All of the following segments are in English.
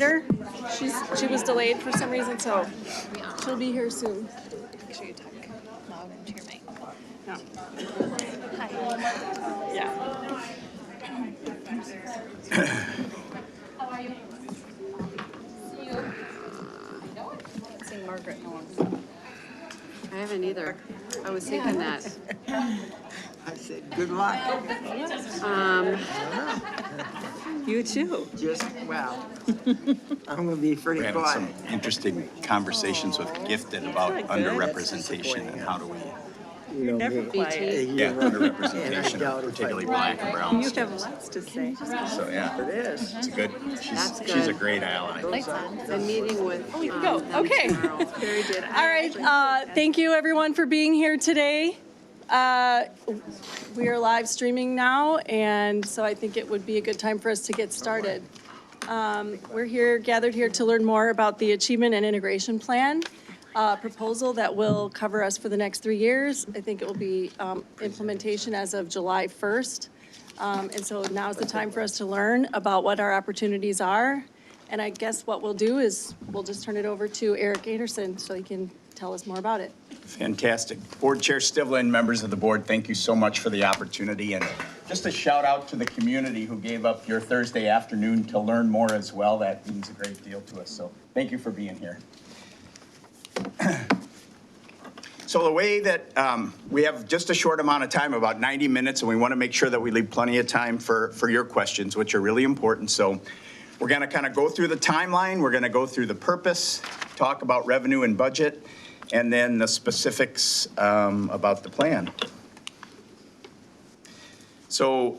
She was delayed for some reason, so she'll be here soon. Make sure you talk loud into your mic. Yeah. Hi. Yeah. How are you? See you. I haven't seen Margaret in a long time. I haven't either. I was thinking that. I said, good luck. You too. Just, wow. I'm going to be pretty We're having quiet. some interesting conversations with Gifted about underrepresentation and how do we, You're never quiet. yeah, underrepresentation, particularly black and brown You have students. lots to say. So, yeah, It is. it's a good, That's she's a good. great ally. Lights on. I'm meeting with go. them Okay. tomorrow. Very good. All right. Thank you, everyone, for being here today. We are live streaming now, and so I think it would be a good time for us to get started. We're gathered here to learn more about the Achievement and Integration Plan proposal that will cover us for the next 3 years. I think it will be implementation as of July 1st. And so now's the time for us to learn about what our opportunities are. And I guess what we'll do is we'll just turn it over to Eric Anderson so he can tell us more about it. Fantastic. Board Chair Stivlin, members of the board, thank you so much for the opportunity. And just a shout out to the community who gave up your Thursday afternoon to learn more as well. That means a great deal to us. So thank you for being here. So the way that we have just a short amount of time, about 90 minutes, and we want to make sure that we leave plenty of time for your questions, which are really important. So we're going to kind of go through the timeline. We're going to go through the purpose, talk about revenue and budget, and then the specifics about the plan. So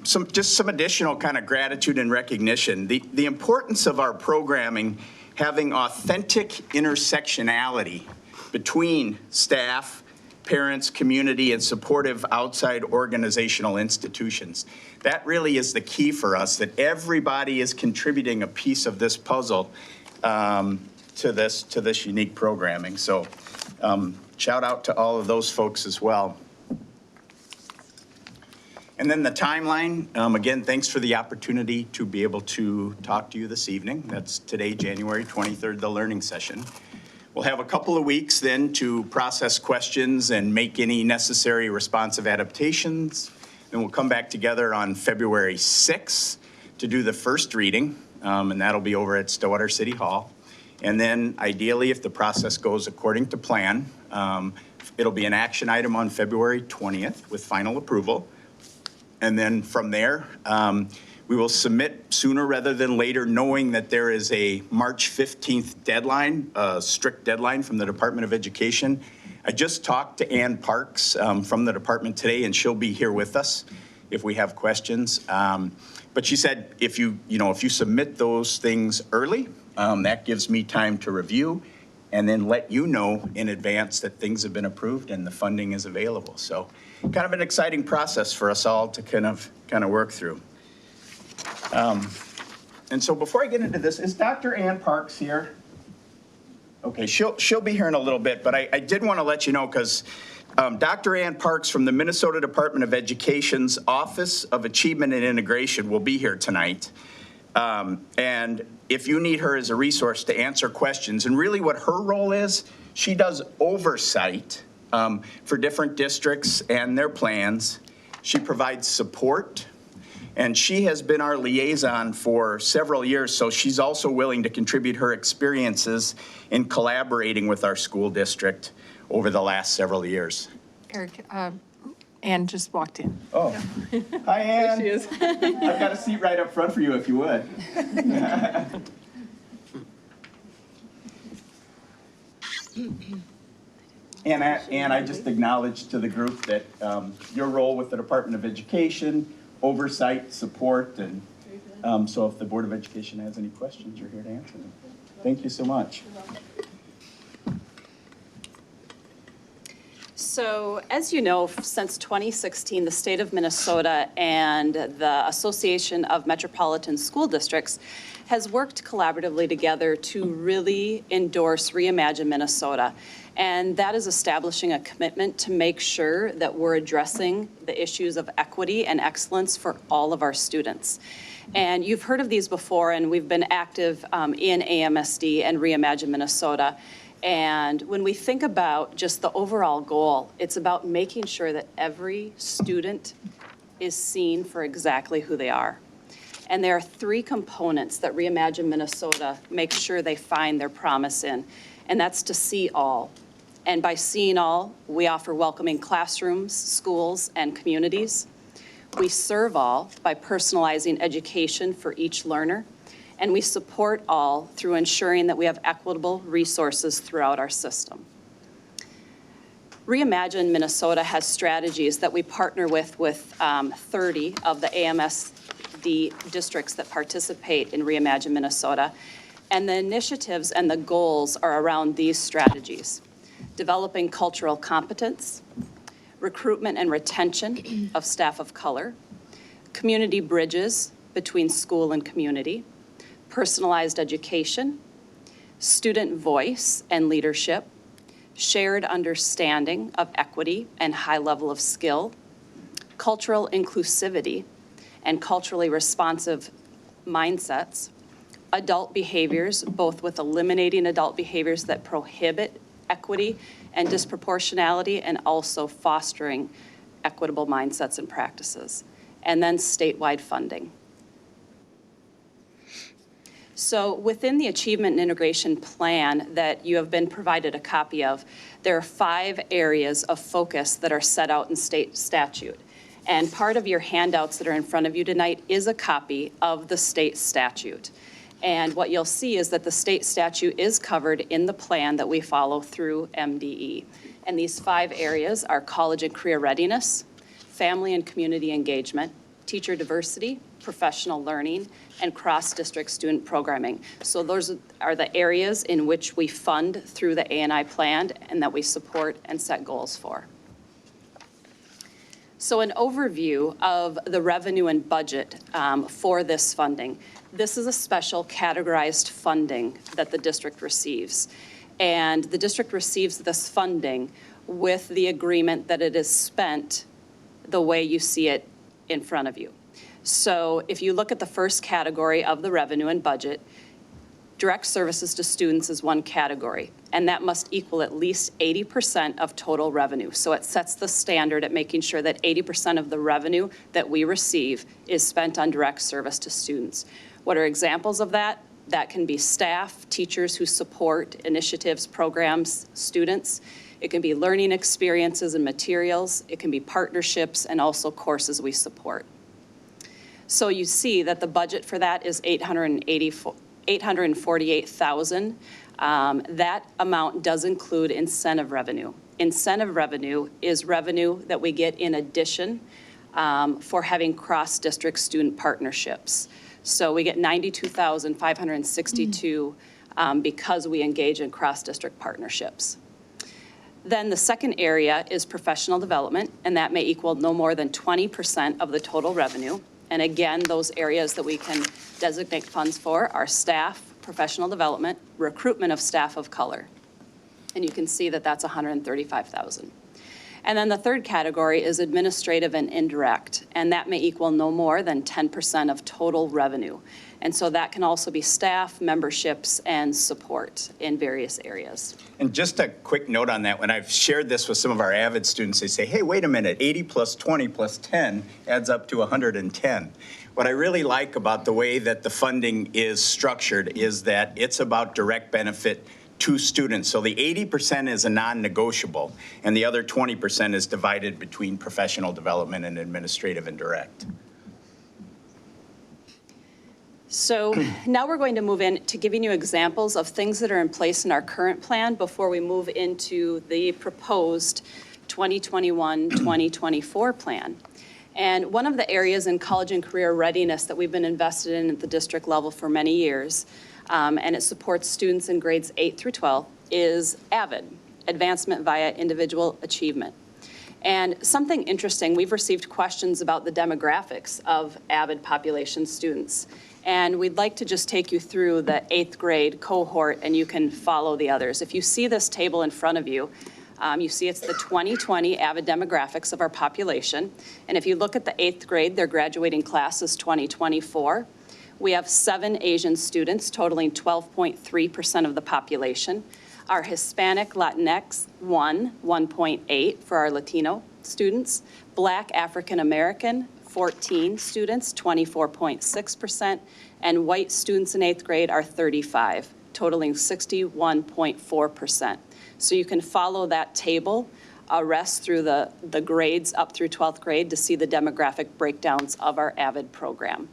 some additional kind of gratitude and recognition. The importance of our programming having authentic intersectionality between staff, parents, community, and supportive outside organizational institutions. That really is the key for us, that everybody is contributing a piece of this puzzle to this unique programming. So shout out to all of those folks as well. And then the timeline, again, thanks for the opportunity to be able to talk to you this evening. That's today, January 23rd, the learning session. We'll have a couple of weeks then to process questions and make any necessary responsive adaptations. Then we'll come back together on February 6th to do the first reading, and that'll be over at Stillwater City Hall. And then ideally, if the process goes according to plan, it'll be an action item on February 20th with final approval. And then from there, we will submit sooner rather than later, knowing that there is a March 15th deadline, a strict deadline from the Department of Education. I just talked to Ann Parks from the department today, and she'll be here with us if we have questions. But she said if you submit those things early, that gives me time to review and then let you know in advance that things have been approved and the funding is available. So kind of an exciting process for us all to kind of work through. And so before I get into this, is Dr. Ann Parks here? Okay, she'll be here in a little bit, but I did want to let you know because Dr. Ann Parks from the Minnesota Department of Education's Office of Achievement and Integration will be here tonight. And if you need her as a resource to answer questions, and really what her role is, she does oversight for different districts and their plans. She provides support, and she has been our liaison for several years, so she's also willing to contribute her experiences in collaborating with our school district over the last several years. Eric, Ann just walked in. Oh, hi, Ann. There she is. I've got a seat right up front for you if you would. And I just acknowledged to the group that your role with the Department of Education, oversight, support, and so if the Board of Education has any questions, you're here to answer them. Thank you so much. So, as you know, since 2016, the state of Minnesota and the Association of Metropolitan School Districts has worked collaboratively together to really endorse Reimagine Minnesota. And that is establishing a commitment to make sure that we're addressing the issues of equity and excellence for all of our students. And you've heard of these before, and we've been active in AMSD and Reimagine Minnesota. And when we think about just the overall goal, it's about making sure that every student is seen for exactly who they are. And there are three components that Reimagine Minnesota makes sure they find their promise in, and that's to see all. And by seeing all, we offer welcoming classrooms, schools, and communities. We serve all by personalizing education for each learner, and we support all through ensuring that we have equitable resources throughout our system. Reimagine Minnesota has strategies that we partner with 30 of the AMSD districts that participate in Reimagine Minnesota, and the initiatives and the goals are around these strategies: developing cultural competence, recruitment and retention of staff of color, community bridges between school and community, personalized education, student voice and leadership, shared understanding of equity and high level of skill, cultural inclusivity and culturally responsive mindsets, adult behaviors, both with eliminating adult behaviors that prohibit equity and disproportionality, and also fostering equitable mindsets and practices, and then statewide funding. So within the Achievement and Integration Plan that you have been provided a copy of, there are 5 areas of focus that are set out in state statute. And part of your handouts that are in front of you tonight is a copy of the state statute. And what you'll see is that the state statute is covered in the plan that we follow through MDE. And these 5 areas are college and career readiness, family and community engagement, teacher diversity, professional learning, and cross-district student programming. So those are the areas in which we fund through the A&I plan and that we support and set goals for. So an overview of the revenue and budget for this funding. This is a special categorized funding that the district receives. And the district receives this funding with the agreement that it is spent the way you see it in front of you. So if you look at the first category of the revenue and budget, direct services to students is one category, and that must equal at least 80% of total revenue. So it sets the standard at making sure that 80% of the revenue that we receive is spent on direct service to students. What are examples of that? That can be staff, teachers who support initiatives, programs, students. It can be learning experiences and materials. It can be partnerships and also courses we support. So you see that the budget for that is $848,000. That amount does include incentive revenue. Incentive revenue is revenue that we get in addition for having cross-district student partnerships. So we get $92,562 because we engage in cross-district partnerships. Then the second area is professional development, and that may equal no more than 20% of the total revenue. And again, those areas that we can designate funds for are staff, professional development, recruitment of staff of color. And you can see that that's $135,000. And then the third category is administrative and indirect, and that may equal no more than 10% of total revenue. And so that can also be staff, memberships, and support in various areas. And just a quick note on that, when I've shared this with some of our AVID students, they say, hey, wait a minute, 80 plus 20 plus 10 adds up to 110. What I really like about the way that the funding is structured is that it's about direct benefit to students. So the 80% is a non-negotiable, and the other 20% is divided between professional development and administrative and direct. So now we're going to move into giving you examples of things that are in place in our current plan before we move into the proposed 2021-2024 plan. And one of the areas in college and career readiness that we've been invested in at the district level for many years, and it supports students in grades 8 through 12, is AVID, Advancement via Individual Achievement. And something interesting, we've received questions about the demographics of AVID population students. And we'd like to just take you through the 8th grade cohort, and you can follow the others. If you see this table in front of you, You see it's the 2020 AVID Demographics of our population. And if you look at the 8th grade, their graduating class is 2024. We have 7 Asian students totaling 12.3% of the population. Our Hispanic Latinx, 1.8 for our Latino students. Black African American, 14 students, 24.6%. And white students in 8th grade are 35, totaling 61.4%. So you can follow that table, rest through the grades up through 12th grade to see the demographic breakdowns of our AVID program.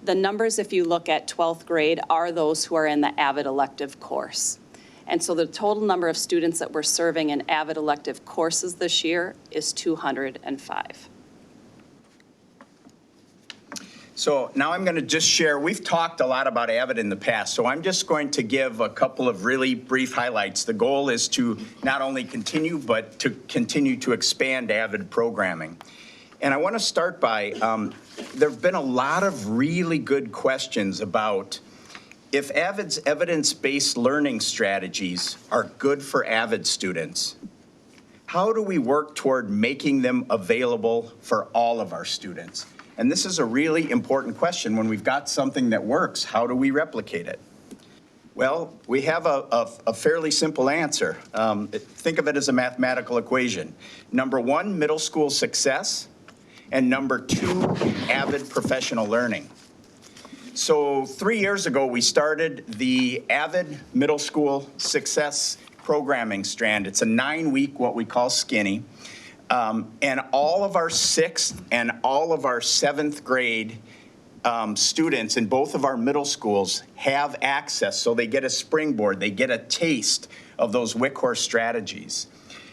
The numbers, if you look at 12th grade, are those who are in the AVID elective course. And so the total number of students that we're serving in AVID elective courses this year is 205. So now I'm going to just share, we've talked a lot about AVID in the past, so I'm just going to give a couple of really brief highlights. The goal is to not only continue, but to continue to expand AVID programming. And I want to start by, there have been a lot of really good questions about if AVID's evidence-based learning strategies are good for AVID students, how do we work toward making them available for all of our students? And this is a really important question. When we've got something that works, how do we replicate it? Well, we have a fairly simple answer. Think of it as a mathematical equation. Number 1, middle school success, and number 2, AVID professional learning. So 3 years ago, we started the AVID Middle School Success Programming Strand. It's a 9-week, what we call skinny. And all of our 6th and all of our 7th grade students in both of our middle schools have access. So they get a springboard, they get a taste of those Wickhorse strategies.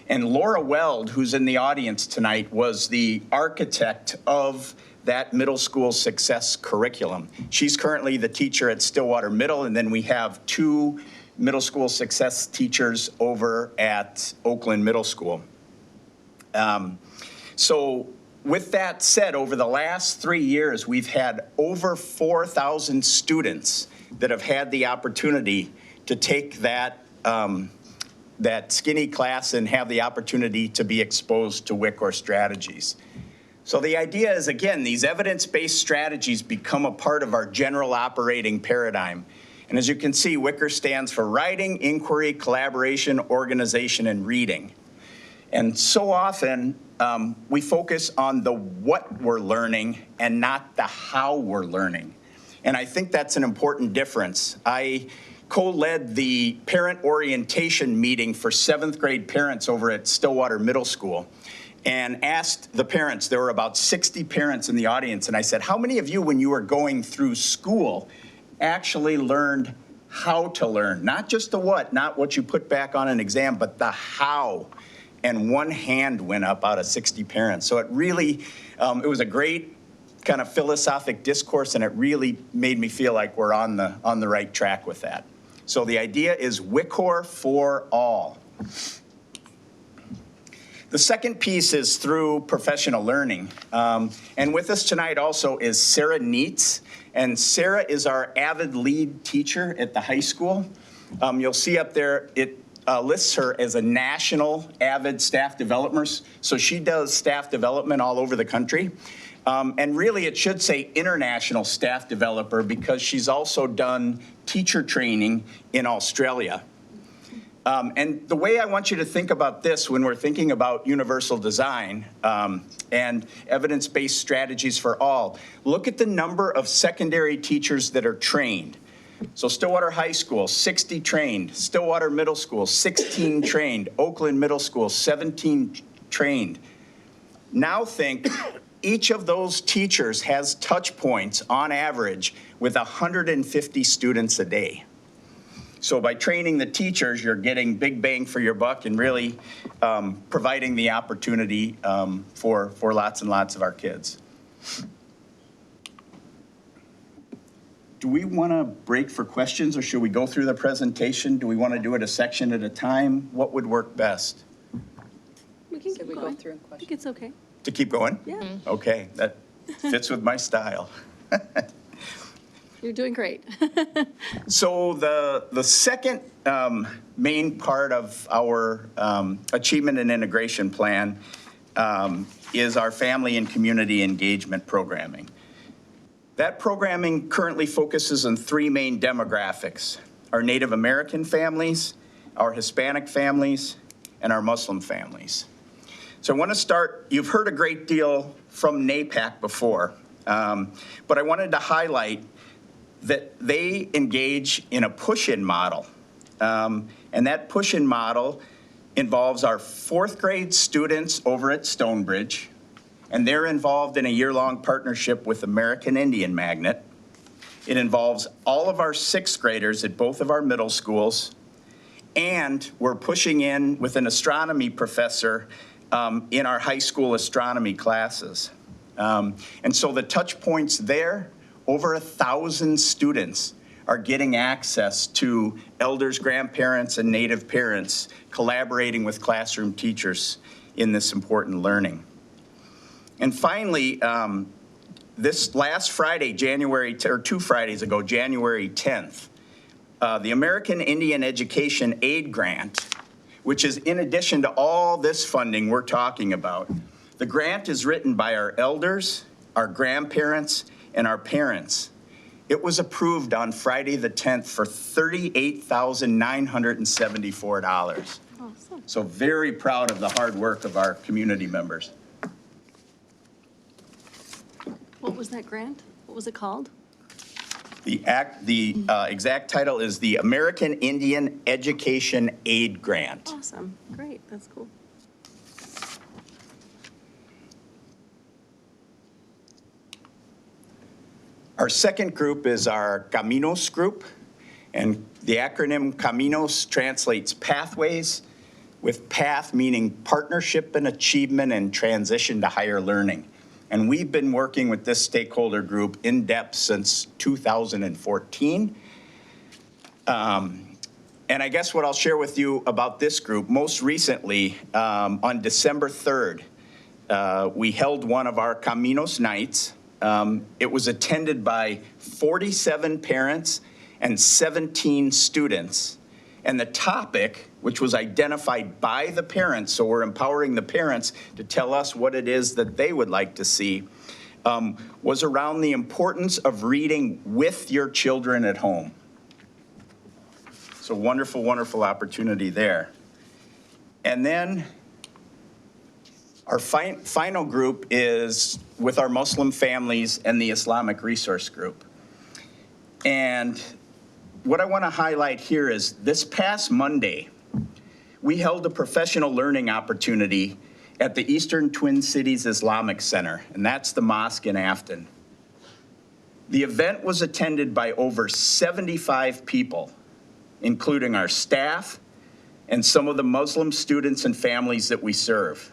And Laura Weld, who's in the audience tonight, was the architect of that middle school success curriculum. She's currently the teacher at Stillwater Middle, and then we have 2 middle school success teachers over at Oakland Middle School. So with that said, over the last 3 years, we've had over 4,000 students that have had the opportunity to take that skinny class and have the opportunity to be exposed to Wickhorse strategies. So the idea is, again, these evidence-based strategies become a part of our general operating paradigm. And as you can see, WICKER stands for Writing, Inquiry, Collaboration, Organization, and Reading. And so often, we focus on the what we're learning and not the how we're learning. And I think that's an important difference. I co-led the parent orientation meeting for 7th grade parents over at Stillwater Middle School and asked the parents, there were about 60 parents in the audience, and I said, how many of you, when you were going through school, actually learned how to learn? Not just the what, not what you put back on an exam, but the how. And one hand went up out of 60 parents. So it really, it was a great kind of philosophic discourse, and it really made me feel like we're on the right track with that. So the idea is WICHOR for all. The second piece is through professional learning. And with us tonight also is Sarah Neitz. And Sarah is our AVID lead teacher at the high school. You'll see up there, it lists her as a national AVID staff developer. So she does staff development all over the country. And really, it should say international staff developer because she's also done teacher training in Australia. And the way I want you to think about this when we're thinking about universal design and evidence-based strategies for all, look at the number of secondary teachers that are trained. So Stillwater High School, 60 trained. Stillwater Middle School, 16 trained. Oakland Middle School, 17 trained. Now think, each of those teachers has touch points on average with 150 students a day. So by training the teachers, you're getting big bang for your buck and really providing the opportunity for lots and lots of our kids. Do we want to break for questions, or should we go through the presentation? Do we want to do it a section at a time? What would work best? We can Should keep we go going. through I think questions? it's okay. To keep going? Yeah. Okay, that fits with my style. You're doing great. So the second main part of our Achievement and Integration Plan is our family and community engagement programming. That programming currently focuses on three main demographics: our Native American families, our Hispanic families, and our Muslim families. So I want to start, you've heard a great deal from NAPAC before, but I wanted to highlight that they engage in a push-in model. And that push-in model involves our fourth grade students over at Stonebridge, and they're involved in a year-long partnership with American Indian Magnet. It involves all of our sixth graders at both of our middle schools, and we're pushing in with an astronomy professor in our high school astronomy classes. And so the touch points there, over 1,000 students are getting access to elders, grandparents, and Native parents collaborating with classroom teachers in this important learning. And finally, this last Friday, or 2 Fridays ago, January 10th, the American Indian Education Aid Grant, which is in addition to all this funding we're talking about. The grant is written by our elders, our grandparents, and our parents. It was approved on Friday the 10th for $38,974. Awesome. So very proud of the hard work of our community members. What was that grant? What was it called? The exact title is the American Indian Education Aid Grant. Awesome. Great. That's cool. Our second group is our Caminos group, and the acronym Caminos translates pathways, with path meaning partnership and achievement and transition to higher learning. And we've been working with this stakeholder group in depth since 2014. And I guess what I'll share with you about this group, most recently, on December 3rd, we held one of our Caminos nights. It was attended by 47 parents and 17 students. And the topic, which was identified by the parents, so we're empowering the parents to tell us what it is that they would like to see, was around the importance of reading with your children at home. So wonderful, wonderful opportunity there. And then our final group is with our Muslim families and the Islamic Resource Group. And what I want to highlight here is this past Monday, we held a professional learning opportunity at the Eastern Twin Cities Islamic Center, and that's the mosque in Afton. The event was attended by over 75 people, including our staff and some of the Muslim students and families that we serve.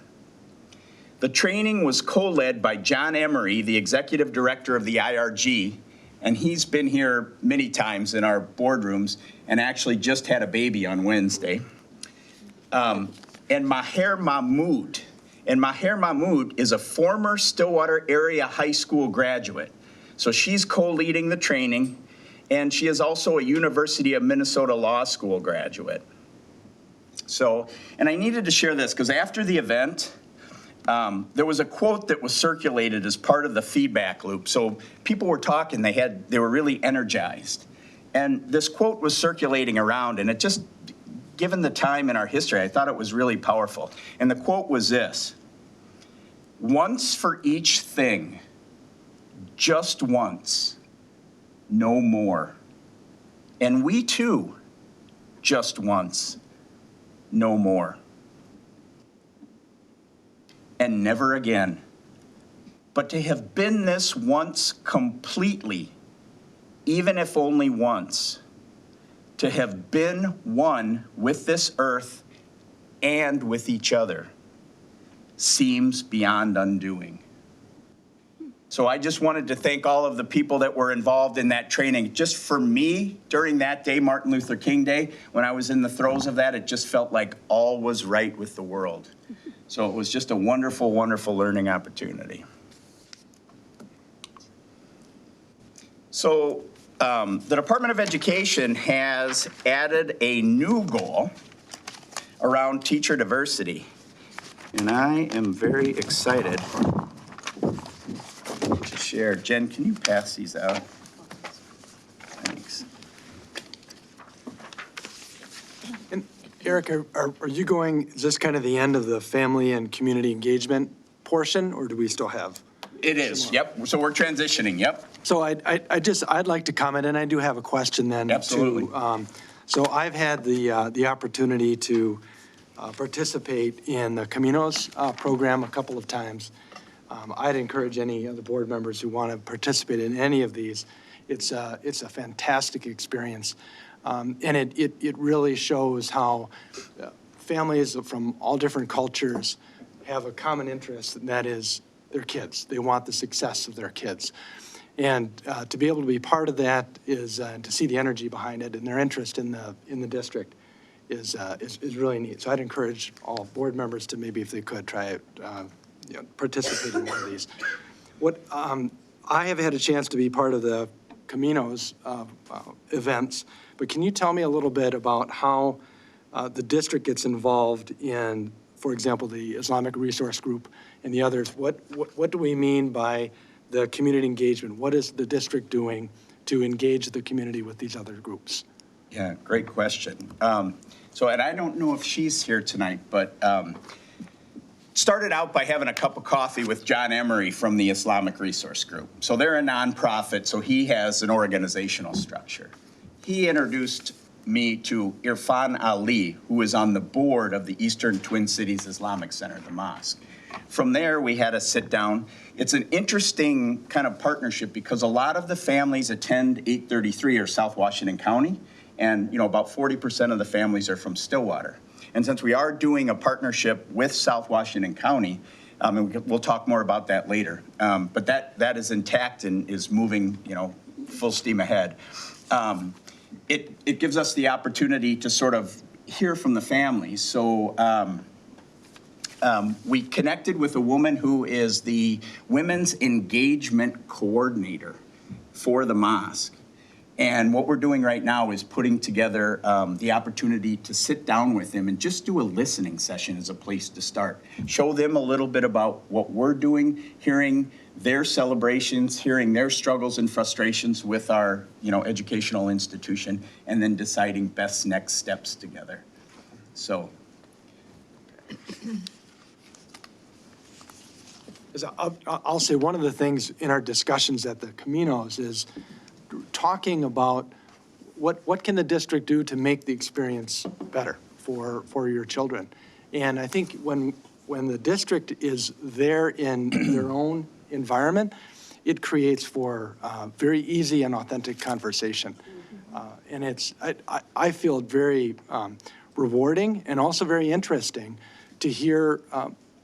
The training was co-led by John Emery, the executive director of the IRG, and he's been here many times in our boardrooms and actually just had a baby on Wednesday. And Maher Mahmood. And Maher Mahmood is a former Stillwater Area High School graduate. So she's co-leading the training, and she is also a University of Minnesota Law School graduate. So, and I needed to share this because after the event, there was a quote that was circulated as part of the feedback loop. So people were talking, they were really energized. And this quote was circulating around, and it just, given the time in our history, I thought it was really powerful. And the quote was this: "Once for each thing, just once, no more. And we too, just once, no more. And never again. But to have been this once completely, even if only once, to have been one with this earth and with each other, seems beyond undoing." So I just wanted to thank all of the people that were involved in that training. Just for me, during that day, Martin Luther King Day, when I was in the throes of that, it just felt like all was right with the world. So it was just a wonderful, wonderful learning opportunity. So the Department of Education has added a new goal around teacher diversity. And I am very excited to share. Jen, can you pass these out? Thanks. And Eric, are you going, is this kind of the end of the family and community engagement portion, or do we still have? It is, yep. So we're transitioning, yep. So I'd like to comment, and I do have a question then. Absolutely. So I've had the opportunity to participate in the Caminos program a couple of times. I'd encourage any of the board members who want to participate in any of these. It's a fantastic experience. And it really shows how families from all different cultures have a common interest, and that is their kids. They want the success of their kids. And to be able to be part of that is to see the energy behind it and their interest in the district is really neat. So I'd encourage all board members to maybe, if they could, try participate in one of these. What I have had a chance to be part of the Caminos events, but can you tell me a little bit about how the district gets involved in, for example, the Islamic Resource Group and the others? What do we mean by the community engagement? What is the district doing to engage the community with these other groups? Yeah, great question. And I don't know if she's here tonight, but started out by having a cup of coffee with John Emery from the Islamic Resource Group. So they're a nonprofit, so he has an organizational structure. He introduced me to Irfan Ali, who is on the board of the Eastern Twin Cities Islamic Center, the mosque. From there, we had a sit down. It's an interesting kind of partnership because a lot of the families attend 833 or South Washington County, and about 40% of the families are from Stillwater. And since we are doing a partnership with South Washington County, and we'll talk more about that later, but that is intact and is moving, full steam ahead. It gives us the opportunity to sort of hear from the families. So we connected with a woman who is the Women's Engagement Coordinator for the mosque. And what we're doing right now is putting together the opportunity to sit down with them and just do a listening session as a place to start. Show them a little bit about what we're doing, hearing their celebrations, hearing their struggles and frustrations with our, educational institution, and then deciding best next steps together. So. I'll say one of the things in our discussions at the Caminos is talking about what can the district do to make the experience better for your children. And I think when the district is there in their own environment, it creates for very easy and authentic conversation. And I feel very rewarding and also very interesting to hear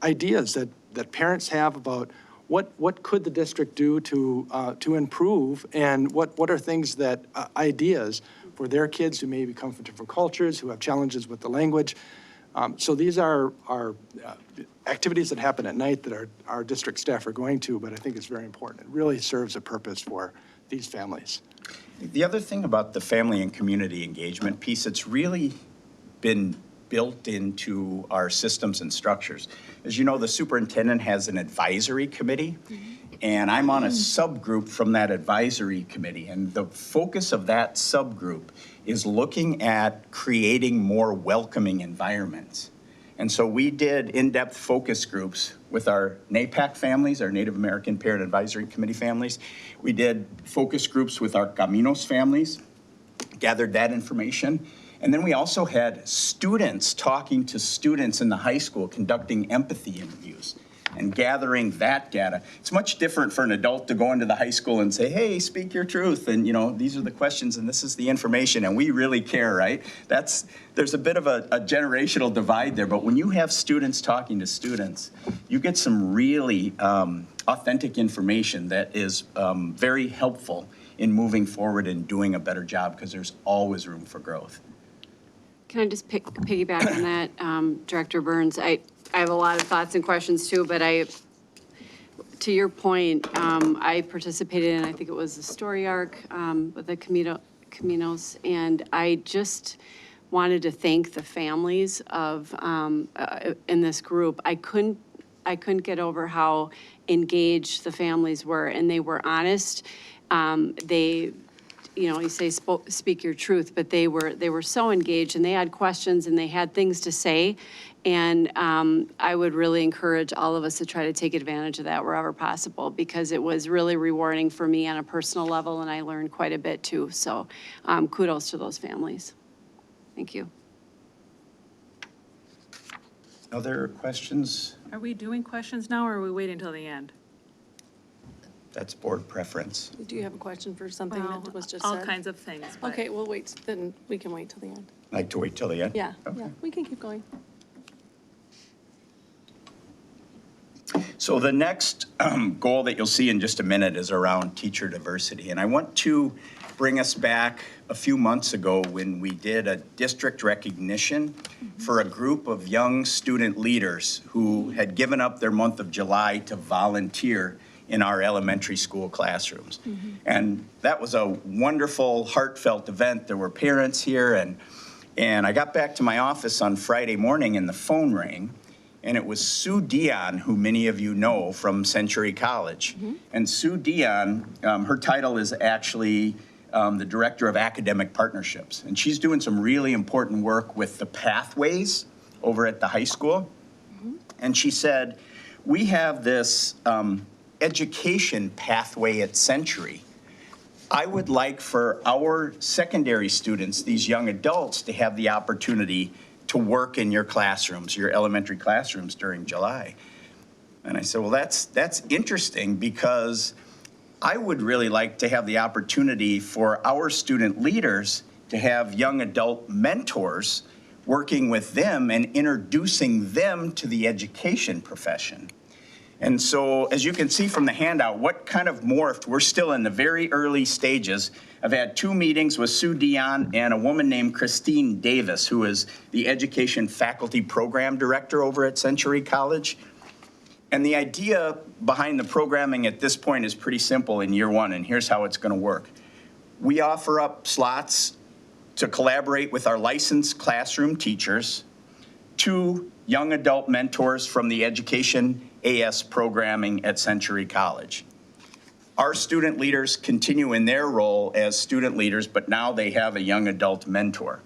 ideas that parents have about what could the district do to improve, and what are things that ideas for their kids who may come from different cultures, who have challenges with the language. So these are activities that happen at night that our district staff are going to, but I think it's very important. It really serves a purpose for these families. The other thing about the family and community engagement piece, it's really been built into our systems and structures. As you know, the superintendent has an advisory committee, and I'm on a subgroup from that advisory committee. And the focus of that subgroup is looking at creating more welcoming environments. And so we did in-depth focus groups with our NAPAC families, our Native American Parent Advisory Committee families. We did focus groups with our Caminos families, gathered that information. And then we also had students talking to students in the high school, conducting empathy interviews and gathering that data. It's much different for an adult to go into the high school and say, hey, speak your truth. And, these are the questions and this is the information and we really care, right? There's a bit of a generational divide there. But when you have students talking to students, you get some really authentic information that is very helpful in moving forward and doing a better job, because there's always room for growth. Can I just piggyback on that, Director Burns? I have a lot of thoughts and questions too, but to your point, I participated in, I think it was the Story Arc with the Caminos, and I just wanted to thank the families of, in this group. I couldn't get over how engaged the families were, and they were honest. They, you know, you say speak your truth, but they were so engaged, and they had questions and they had things to say. And I would really encourage all of us to try to take advantage of that wherever possible, because it was really rewarding for me on a personal level, and I learned quite a bit too. So kudos to those families. Thank you. Other questions? Are we doing questions now, or are we waiting until the end? That's board preference. Do you have a question for something that was just All said? kinds of things. but- Okay, we'll wait, then we can wait till the end. Like to wait till the end? Yeah, Okay. yeah, we can keep going. So the next goal that you'll see in just a minute is around teacher diversity. And I want to bring us back a few months ago when we did a district recognition for a group of young student leaders who had given up their month of July to volunteer in our elementary school classrooms. And that was a wonderful, heartfelt event. There were parents here, and I got back to my office on Friday morning and the phone rang. And it was Sue Dion, who many of you know from Century College. And Sue Dion, her title is actually the Director of Academic Partnerships. And she's doing some really important work with the pathways over at the high school. And she said, we have this education pathway at Century. I would like for our secondary students, these young adults, to have the opportunity to work in your classrooms, your elementary classrooms during July. And I said, well, that's interesting, because I would really like to have the opportunity for our student leaders to have young adult mentors working with them and introducing them to the education profession. And so, as you can see from the handout, what kind of morphed, we're still in the very early stages. I've had 2 meetings with Sue Dion and a woman named Christine Davis, who is the Education Faculty Program Director over at Century College. And the idea behind the programming at this point is pretty simple in year 1, and here's how it's going to work. We offer up slots to collaborate with our licensed classroom teachers, 2 young adult mentors from the Education AS programming at Century College. Our student leaders continue in their role as student leaders, but now they have a young adult mentor.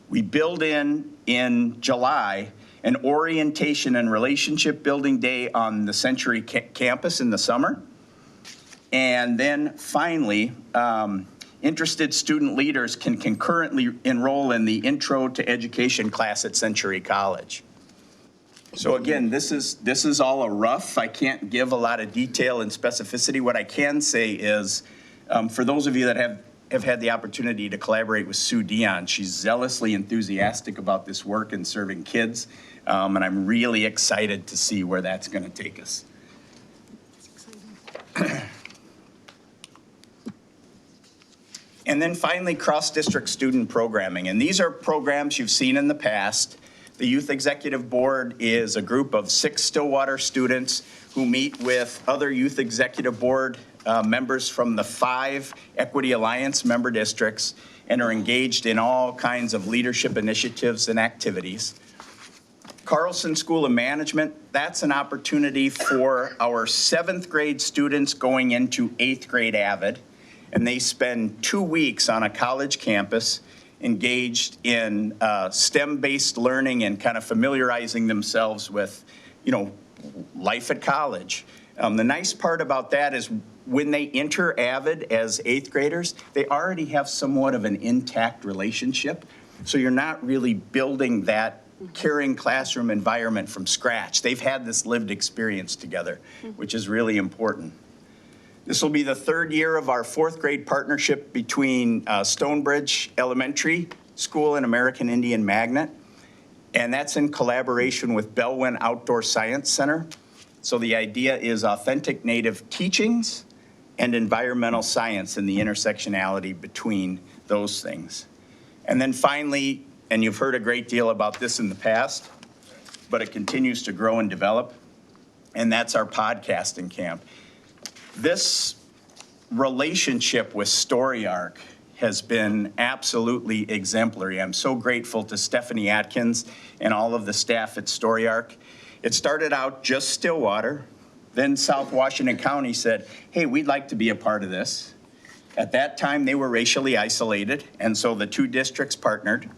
We build in July an orientation and relationship building day on the Century campus in the summer. And then finally, interested student leaders can concurrently enroll in the Intro to Education class at Century College. So again, this is all a rough. I can't give a lot of detail and specificity. What I can say is, for those of you that have had the opportunity to collaborate with Sue Dion, she's zealously enthusiastic about this work and serving kids, and I'm really excited to see where that's going to take us. And then finally, cross-district student programming. And these are programs you've seen in the past. The Youth Executive Board is a group of 6 Stillwater students who meet with other Youth Executive Board members from the 5 Equity Alliance member districts and are engaged in all kinds of leadership initiatives and activities. Carlson School of Management, that's an opportunity for our 7th grade students going into 8th grade AVID. And they spend 2 weeks on a college campus engaged in STEM-based learning and kind of familiarizing themselves with, life at college. The nice part about that is when they enter AVID as 8th graders, they already have somewhat of an intact relationship. So you're not really building that caring classroom environment from scratch. They've had this lived experience together, which is really important. This will be the 3rd year of our 4th grade partnership between Stonebridge Elementary School and American Indian Magnet. And that's in collaboration with Bellwyn Outdoor Science Center. So the idea is authentic native teachings and environmental science and the intersectionality between those things. And then finally, and you've heard a great deal about this in the past, but it continues to grow and develop, and that's our podcasting camp. This relationship with Story Arc has been absolutely exemplary. I'm so grateful to Stephanie Atkins and all of the staff at Story Arc. It started out just Stillwater, then South Washington County said, hey, we'd like to be a part of this. At that time, they were racially isolated, and so the two districts partnered.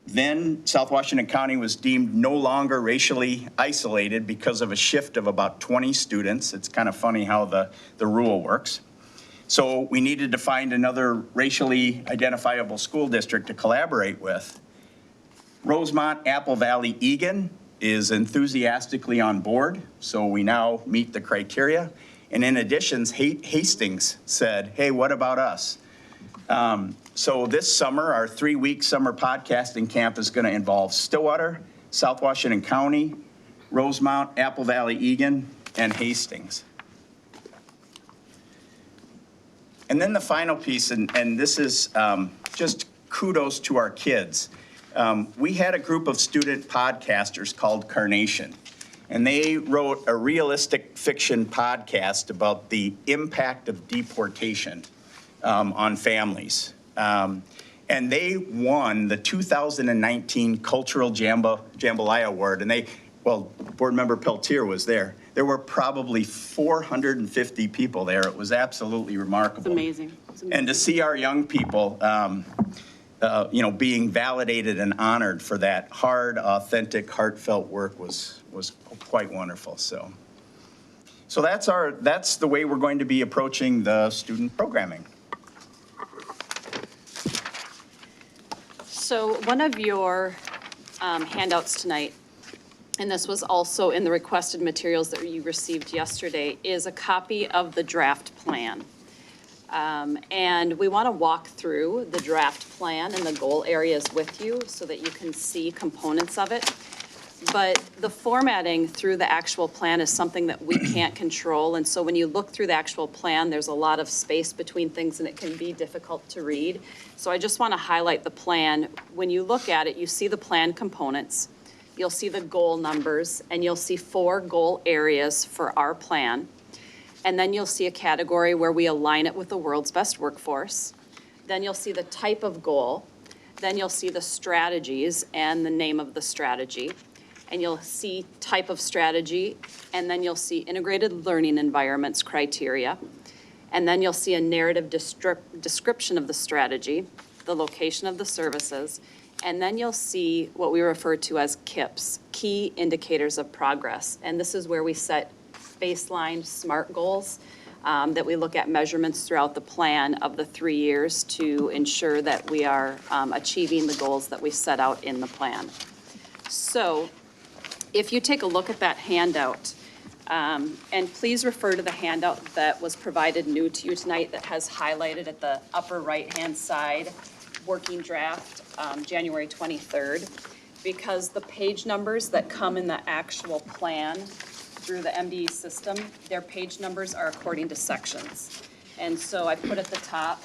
Then South Washington County was deemed no longer racially isolated because of a shift of about 20 students. It's kind of funny how the rule works. So we needed to find another racially identifiable school district to collaborate with. Rosemont, Apple Valley, Eagan is enthusiastically on board, so we now meet the criteria. And in addition, Hastings said, hey, what about us? So this summer, our 3-week summer podcasting camp is going to involve Stillwater, South Washington County, Rosemont, Apple Valley, Eagan, and Hastings. And then the final piece, and this is just kudos to our kids. We had a group of student podcasters called Carnation, and they wrote a realistic fiction podcast about the impact of deportation on families. And they won the 2019 Cultural Jambalaya Award, and Board Member Peltier was there. There were probably 450 people there. It was absolutely remarkable. It's amazing. It's amazing. And to see our young people, being validated and honored for that hard, authentic, heartfelt work was quite wonderful. So that's the way we're going to be approaching the student programming. So one of your handouts tonight, and this was also in the requested materials that you received yesterday, is a copy of the draft plan. And we want to walk through the draft plan and the goal areas with you so that you can see components of it. But the formatting through the actual plan is something that we can't control. And so when you look through the actual plan, there's a lot of space between things and it can be difficult to read. So I just want to highlight the plan. When you look at it, you see the plan components, you'll see the goal numbers, and you'll see 4 goal areas for our plan. And then you'll see a category where we align it with the world's best workforce. Then you'll see the type of goal. Then you'll see the strategies and the name of the strategy. And you'll see type of strategy, and then you'll see integrated learning environments criteria. And then you'll see a narrative description of the strategy, the location of the services, and then you'll see what we refer to as KIPS, key indicators of progress. And this is where we set baseline SMART goals that we look at measurements throughout the plan of the 3 years to ensure that we are achieving the goals that we set out in the plan. So if you take a look at that handout, and please refer to the handout that was provided new to you tonight that has highlighted at the upper right-hand side, working draft, January 23rd, because the page numbers that come in the actual plan through the MDE system, their page numbers are according to sections. And so I put at the top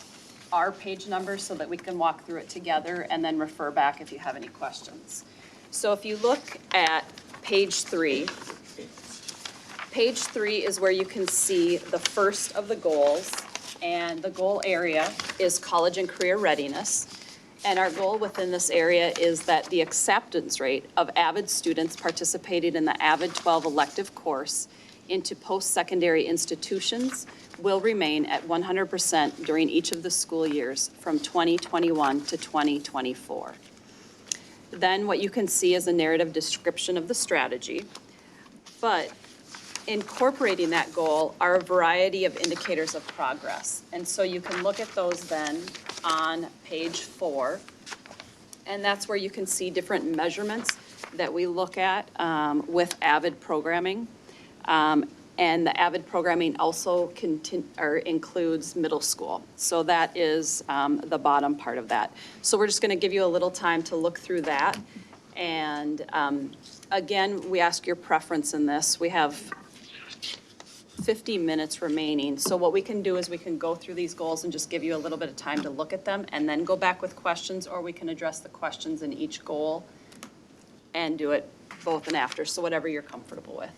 our page numbers so that we can walk through it together and then refer back if you have any questions. So if you look at page 3, page 3 is where you can see the first of the goals, and the goal area is college and career readiness. And our goal within this area is that the acceptance rate of AVID students participating in the AVID 12 elective course into post-secondary institutions will remain at 100% during each of the school years from 2021 to 2024. Then what you can see is a narrative description of the strategy, but incorporating that goal are a variety of indicators of progress. And so you can look at those then on page 4, and that's where you can see different measurements that we look at with AVID programming. And the AVID programming also includes middle school. So that is the bottom part of that. So we're just going to give you a little time to look through that. And again, we ask your preference in this. We have 50 minutes remaining. So what we can do is we can go through these goals and just give you a little bit of time to look at them and then go back with questions, or we can address the questions in each goal and do it both and after. So whatever you're comfortable with.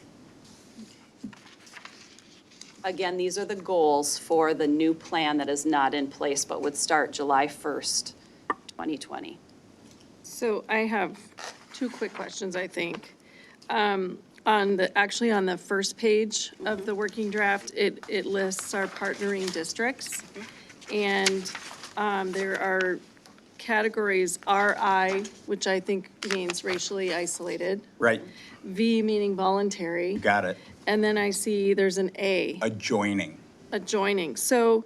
Again, these are the goals for the new plan that is not in place, but would start July 1st, 2020. So I have two quick questions, I think. Actually on the first page of the working draft, it lists our partnering districts. And there are categories RI, which I think means racially isolated, Right, V meaning voluntary, got it. and then I see there's an A, Adjoining. adjoining. So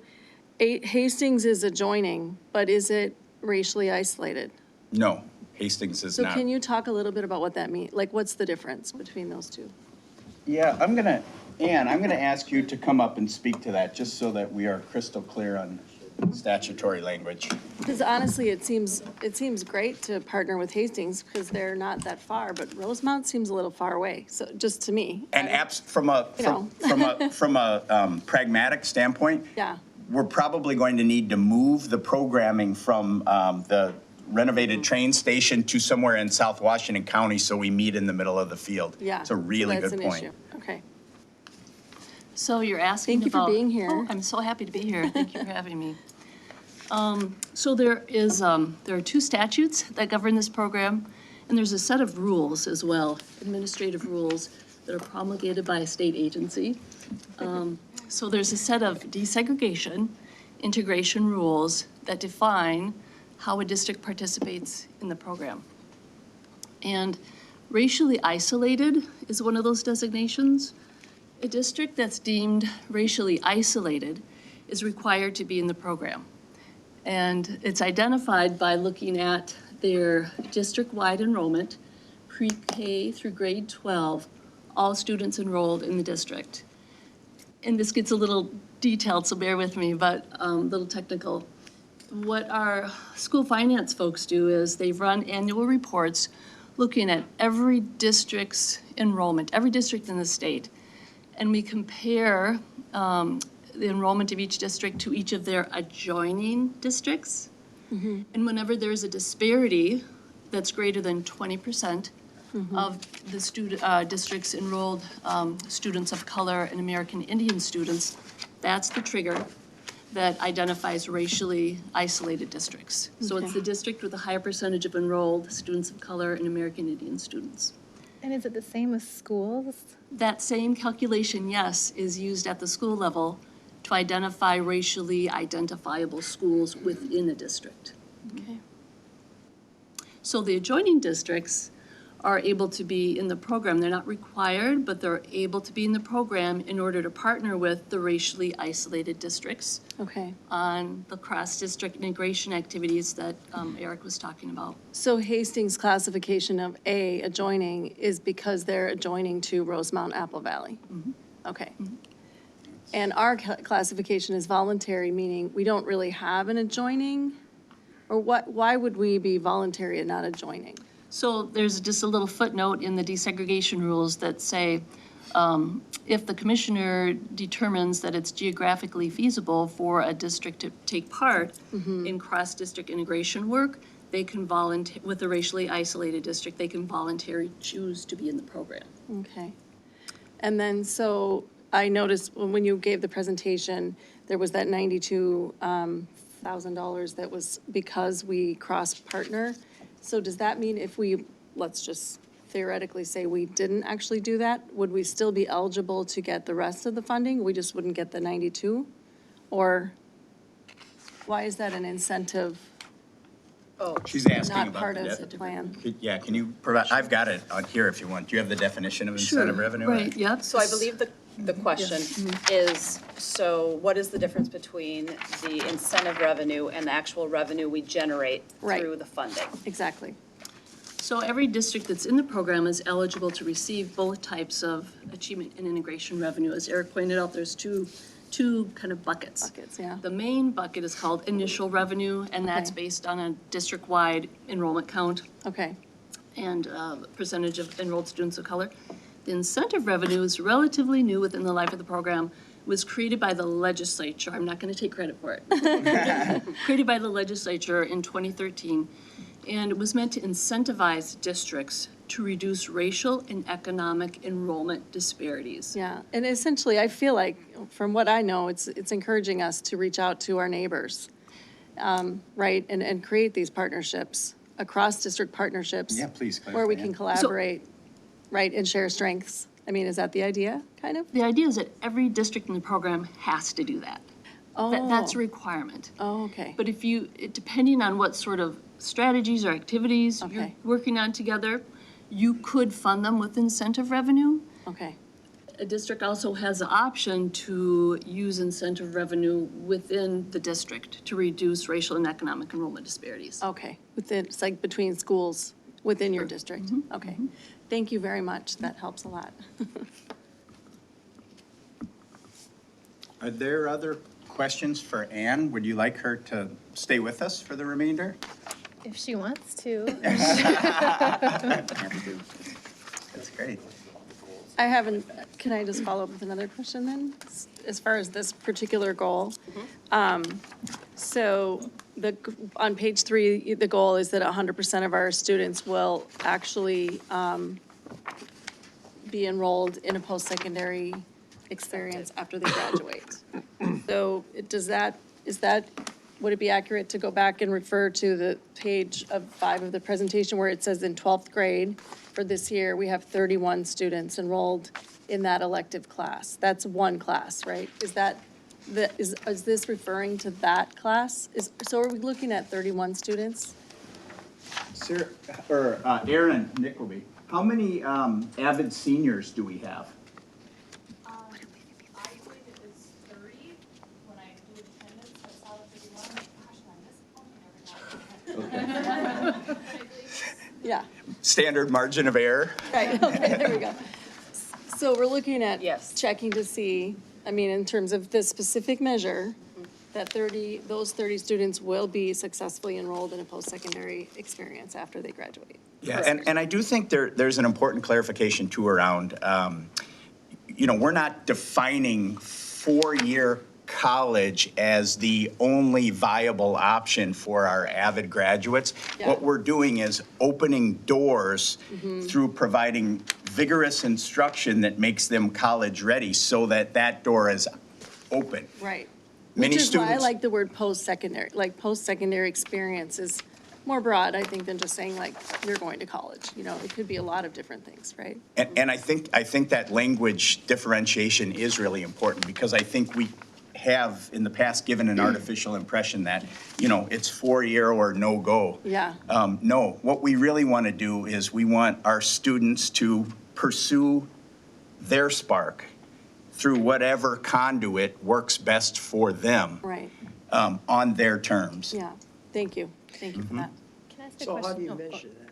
Hastings is adjoining, but is it racially isolated? No, Hastings is So not. can you talk a little bit about what that means? Like, what's the difference between those two? Yeah, Ann, I'm gonna ask you to come up and speak to that, just so that we are crystal clear on statutory language. Because honestly, it seems great to partner with Hastings because they're not that far, but Rosemount seems a little far away, so, just to me. And from a pragmatic standpoint, Yeah, we're probably going to need to move the programming from the renovated train station to somewhere in South Washington County, so we meet in the middle of the field. yeah. It's a really So that's good an point. issue. Okay. So you're asking Thank you for about. being here. Oh, I'm so happy to be here. Thank you for having me. So there are two statutes that govern this program, and there's a set of rules as well, administrative rules that are promulgated by a state agency. So there's a set of desegregation, integration rules that define how a district participates in the program. And racially isolated is one of those designations. A district that's deemed racially isolated is required to be in the program. And it's identified by looking at their district-wide enrollment, pre-K through grade 12, all students enrolled in the district. And this gets a little detailed, so bear with me, but a little technical. What our school finance folks do is they run annual reports looking at every district's enrollment, every district in the state. And we compare the enrollment of each district to each of their adjoining districts. And whenever there's a disparity that's greater than 20% of the districts enrolled students of color and American Indian students, that's the trigger that identifies racially isolated districts. So it's the district with a higher percentage of enrolled students of color and American Indian students. And is it the same with schools? That same calculation, yes, is used at the school level to identify racially identifiable schools within a district. Okay. So the adjoining districts are able to be in the program. They're not required, but they're able to be in the program in order to partner with the racially isolated districts Okay. on the cross-district integration activities that Eric was talking about. So Hastings' classification of A, adjoining, is because they're adjoining to Rosemount Apple Valley? Okay. And our classification is voluntary, meaning we don't really have an adjoining? Or why would we be voluntary and not adjoining? So there's just a little footnote in the desegregation rules that say, if the commissioner determines that it's geographically feasible for a district to take part in cross-district integration work, they can volunteer, with a racially isolated district, they can voluntarily choose to be in the program. Okay. And then, so I noticed when you gave the presentation, there was that $92,000 that was because we cross-partner. So does that mean if we, let's just theoretically say we didn't actually do that, would we still be eligible to get the rest of the funding? We just wouldn't get the 92? Or why is that an incentive? She's asking Not about part the of the plan. Yeah, can you provide, I've got it on here if you want. Do you have the definition of incentive revenue? Right, yep. So I believe the question is, so what is the difference between the incentive revenue and the actual revenue we generate Right. through the funding? Exactly. So every district that's in the program is eligible to receive both types of achievement and integration revenue. As Eric pointed out, there's two kind of buckets. Buckets, yeah. The main bucket is called initial revenue, and that's Okay. based on a district-wide enrollment count Okay. and percentage of enrolled students of color. The incentive revenue is relatively new within the life of the program, was created by the legislature. I'm not going to take credit for it. Created by the legislature in 2013, and it was meant to incentivize districts to reduce racial and economic enrollment disparities. Yeah, and essentially, I feel like, from what I know, it's encouraging us to reach out to our neighbors, right, and create these partnerships, across-district partnerships. Yeah, please Where we clarify, can Ann. collaborate, right, and share strengths. I mean, is that the idea, kind of? The idea is that every district in the program has to do that. That's a requirement. Oh, okay. But if you, depending on what sort of strategies or activities you're Okay. working on together, you could fund them with incentive revenue. Okay, A district also has the option to use incentive revenue within the district to reduce racial and economic enrollment disparities. okay. It's like between schools within your district. Okay. Thank you very much. That helps a lot. Are there other questions for Ann? Would you like her to stay with us for the remainder? If she wants to. That's great. I haven't, can I just follow up with another question then, as far as this particular goal? So on page 3, the goal is that 100% of our students will actually be enrolled in a post-secondary experience after they graduate. So would it be accurate to go back and refer to the page of 5 of the presentation where it says in 12th grade for this year, we have 31 students enrolled in that elective class? That's one class, right? Is this referring to that class? So are we looking at 31 students? Sir, or Aaron Nickleby, how many AVID seniors do we have? I believe it was 30 when I did attendance. I saw the 31. I'm like, gosh, I miss counting every now and then. Yeah, Standard margin of error? right, okay, there we go. So we're looking at Yes. checking to see, I mean, in terms of this specific measure, that those 30 students will be successfully enrolled in a post-secondary experience after they graduate. Yeah, and I do think there's an important clarification too around, we're not defining four-year college as the only viable option for our AVID graduates. Yeah. What we're doing is opening doors through providing vigorous instruction that makes them college-ready so that door is open. Right. Many Which is why I students- like the word post-secondary, like post-secondary experience is more broad, I think, than just saying like, you're going to college. It could be a lot of different things, right? And I think that language differentiation is really important because I think we have in the past given an artificial impression that, it's 4-year or no go. Yeah. No, what we really want to do is we want our students to pursue their spark through whatever conduit works best for them. Right, On their terms. yeah. Thank you for that. Can I ask a So question? how do you Oh, measure that?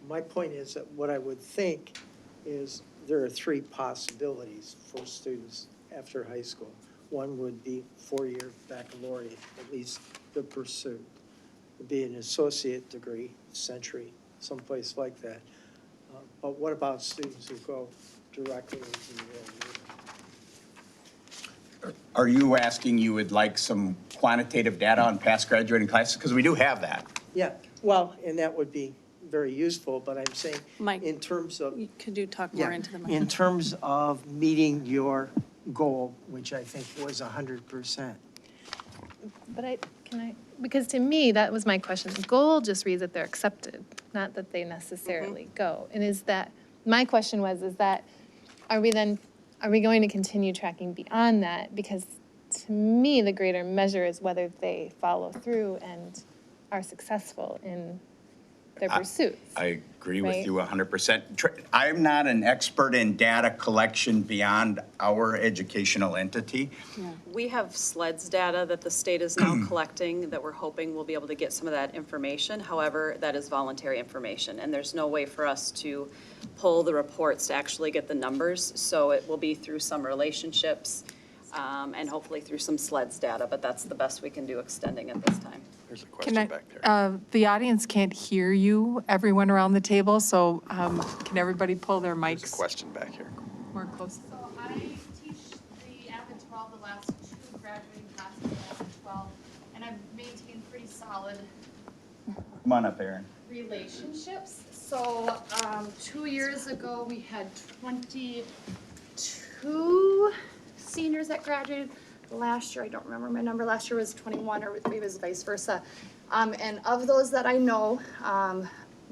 My point is that what I would think is there are 3 possibilities for students after high school. One would be 4-year baccalaureate, at least the pursuit. Would be an associate degree, Century, someplace like that. But what about students who go directly into the real? Are you asking you would like some quantitative data on past graduating classes? Because we do have that. Yeah, well, and that would be very useful, but I'm saying Mike, in terms of. Could you talk more into the mic? In terms of meeting your goal, which I think was 100%. But because to me, that was my question. The goal just reads that they're accepted, not that they necessarily go. And my question was, are we going to continue tracking beyond that? Because to me, the greater measure is whether they follow through and are successful in their pursuits. I agree with Right. you 100%. I'm not an expert in data collection beyond our educational entity. We have SLEDS data that the state is now collecting that we're hoping we'll be able to get some of that information. However, that is voluntary information, and there's no way for us to pull the reports to actually get the numbers. So it will be through some relationships and hopefully through some SLEDS data, but that's the best we can do extending at this time. There's a Can question I, back there. the audience can't hear you, everyone around the table, so can everybody pull their There's a mics question back here. more close? So I teach the AVID 12, the last 2 graduating classes of AVID 12, and I've maintained pretty solid Come on up, Aaron. relationships. So, 2 years ago, we had 22 seniors that graduated. Last year, I don't remember my number, last year was 21, or maybe it was vice versa. And of those that I know,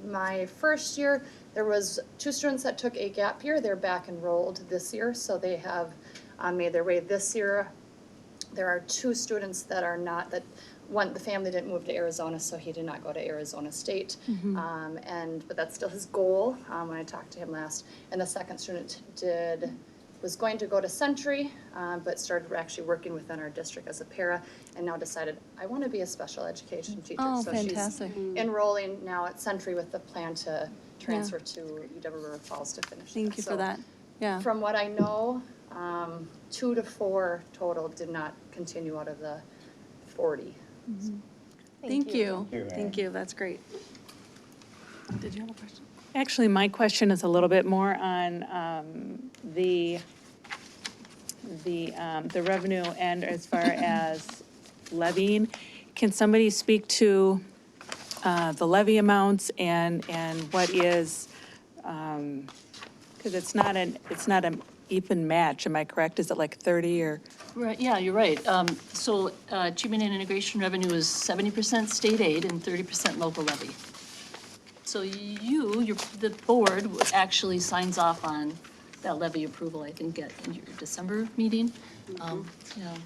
my first year, there was 2 students that took a gap year. They're back enrolled this year, so they have made their way this year. There are 2 students that are not, that one, the family didn't move to Arizona, so he did not go to Arizona State. But that's still his goal, when I talked to him last. And the second student was going to go to Century, but started actually working within our district as a para, and now decided, I want to be a special education teacher. Oh, So fantastic. she's enrolling now at Century with the plan to transfer to UW River Falls to finish. Thank you for So that. Yeah. from what I know, 2 to 4 total did not continue out of the 40. Thank you. Thank you. That's great. Did you have a question? Actually, my question is a little bit more on the revenue end as far as levying. Can somebody speak to the levy amounts and what is, because it's not an even match, am I correct? Is it like 30 or? Right, yeah, you're right. So achievement and integration revenue is 70% state aid and 30% local levy. So the board actually signs off on that levy approval, I think, at your December meeting. Yeah.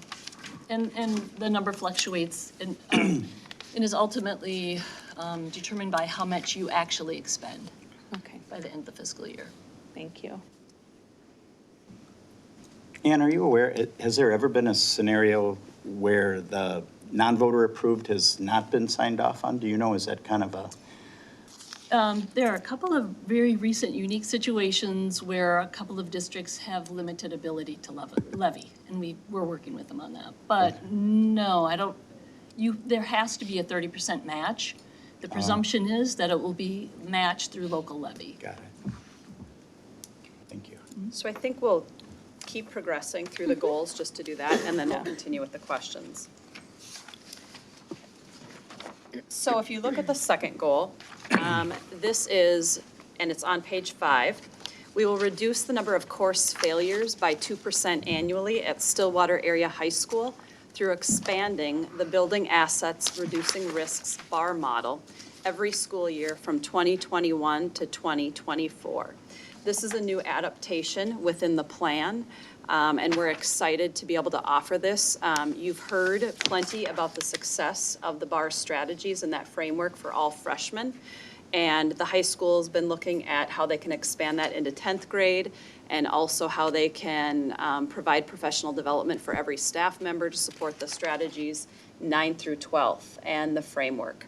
And the number fluctuates and is ultimately determined by how much you actually expend Okay, by the end of the fiscal year. thank you. Ann, are you aware, has there ever been a scenario where the non-voter approved has not been signed off on? Do you know, is that kind of a? There are a couple of very recent unique situations where a couple of districts have limited ability to levy, and we're working with them on that. But no, I don't, there has to be a 30% match. The presumption is that it will be matched through local levy. Got it. Thank you. So I think we'll keep progressing through the goals just to do that, and then we'll continue with the questions. So if you look at the second goal, this is, and it's on page 5, we will reduce the number of course failures by 2% annually at Stillwater Area High School through expanding the building assets reducing risks bar model every school year from 2021 to 2024. This is a new adaptation within the plan, and we're excited to be able to offer this. You've heard plenty about the success of the BAR strategies and that framework for all freshmen. And the high school's been looking at how they can expand that into 10th grade and also how they can provide professional development for every staff member to support the strategies 9 through 12th and the framework.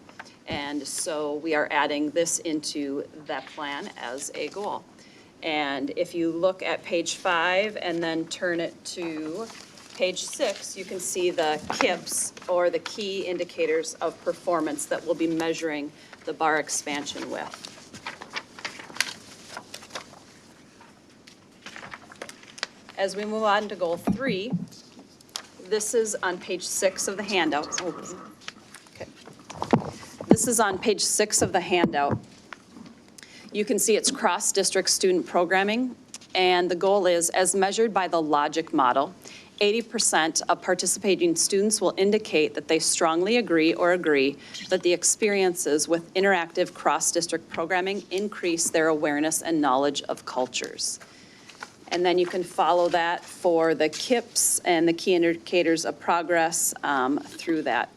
And so we are adding this into that plan as a goal. And if you look at page 5 and then turn it to page 6, you can see the KIPS, or the key indicators of performance that we'll be measuring the BAR expansion with. As we move on to goal 3, this is on page 6 of the handout. Okay. This is on page 6 of the handout. You can see it's cross-district student programming, and the goal is, as measured by the logic model, 80% of participating students will indicate that they strongly agree that the experiences with interactive cross-district programming increase their awareness and knowledge of cultures. And then you can follow that for the KIPS and the key indicators of progress through that.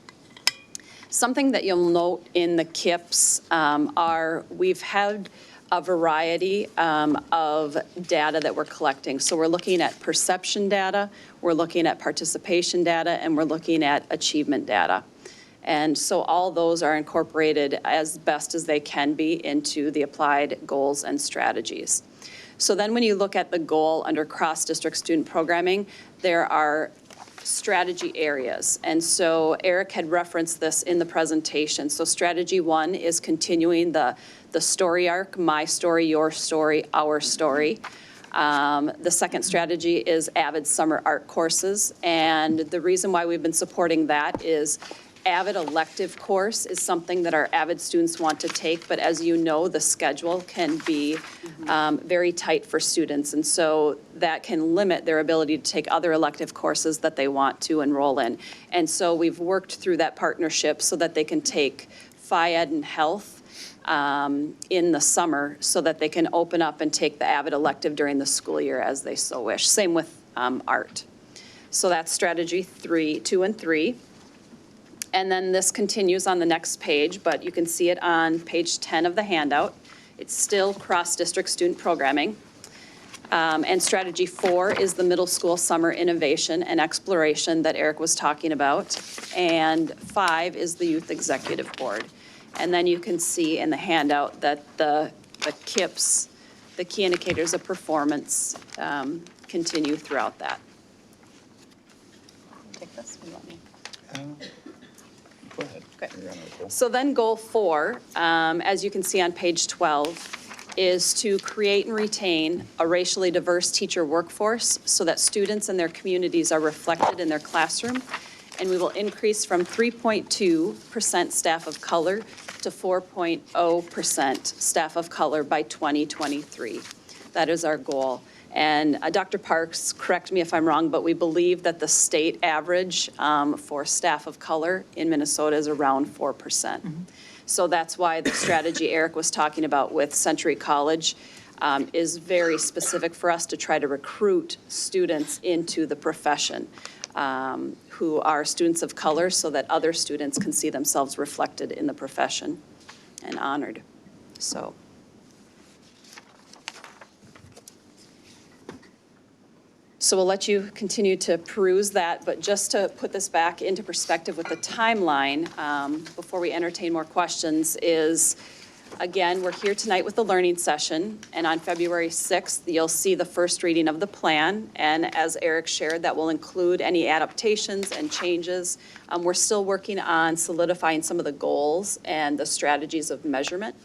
Something that you'll note in the KIPS we've had a variety of data that we're collecting. So we're looking at perception data, we're looking at participation data, and we're looking at achievement data. And so all those are incorporated as best as they can be into the applied goals and strategies. So then when you look at the goal under cross-district student programming, there are strategy areas. And so Eric had referenced this in the presentation. So strategy 1 is continuing the story arc, my story, your story, our story. The second strategy is AVID summer art courses. And the reason why we've been supporting that is AVID elective course is something that our AVID students want to take, but as you know, the schedule can be very tight for students, and so that can limit their ability to take other elective courses that they want to enroll in. And so we've worked through that partnership so that they can take Phy-Ed and Health in the summer so that they can open up and take the AVID elective during the school year as they so wish. Same with art. So that's strategy 2 and 3. And then this continues on the next page, but you can see it on page 10 of the handout. It's still cross-district student programming. And strategy 4 is the middle school summer innovation and exploration that Eric was talking about. And 5 is the youth executive board. And then you can see in the handout that the KIPS, the key indicators of performance, continue throughout that. Take this, you want me? Go ahead. Okay. You're on a roll. So then goal 4, as you can see on page 12, is to create and retain a racially diverse teacher workforce so that students and their communities are reflected in their classroom. And we will increase from 3.2% staff of color to 4.0% staff of color by 2023. That is our goal. And Dr. Parks, correct me if I'm wrong, but we believe that the state average for staff of color in Minnesota is around 4%. So that's why the strategy Eric was talking about with Century College is very specific for us to try to recruit students into the profession who are students of color so that other students can see themselves reflected in the profession and honored. So we'll let you continue to peruse that, but just to put this back into perspective with the timeline, before we entertain more questions, is, again, we're here tonight with the learning session, and on February 6th, you'll see the first reading of the plan, and as Eric shared, that will include any adaptations and changes. We're still working on solidifying some of the goals and the strategies of measurement.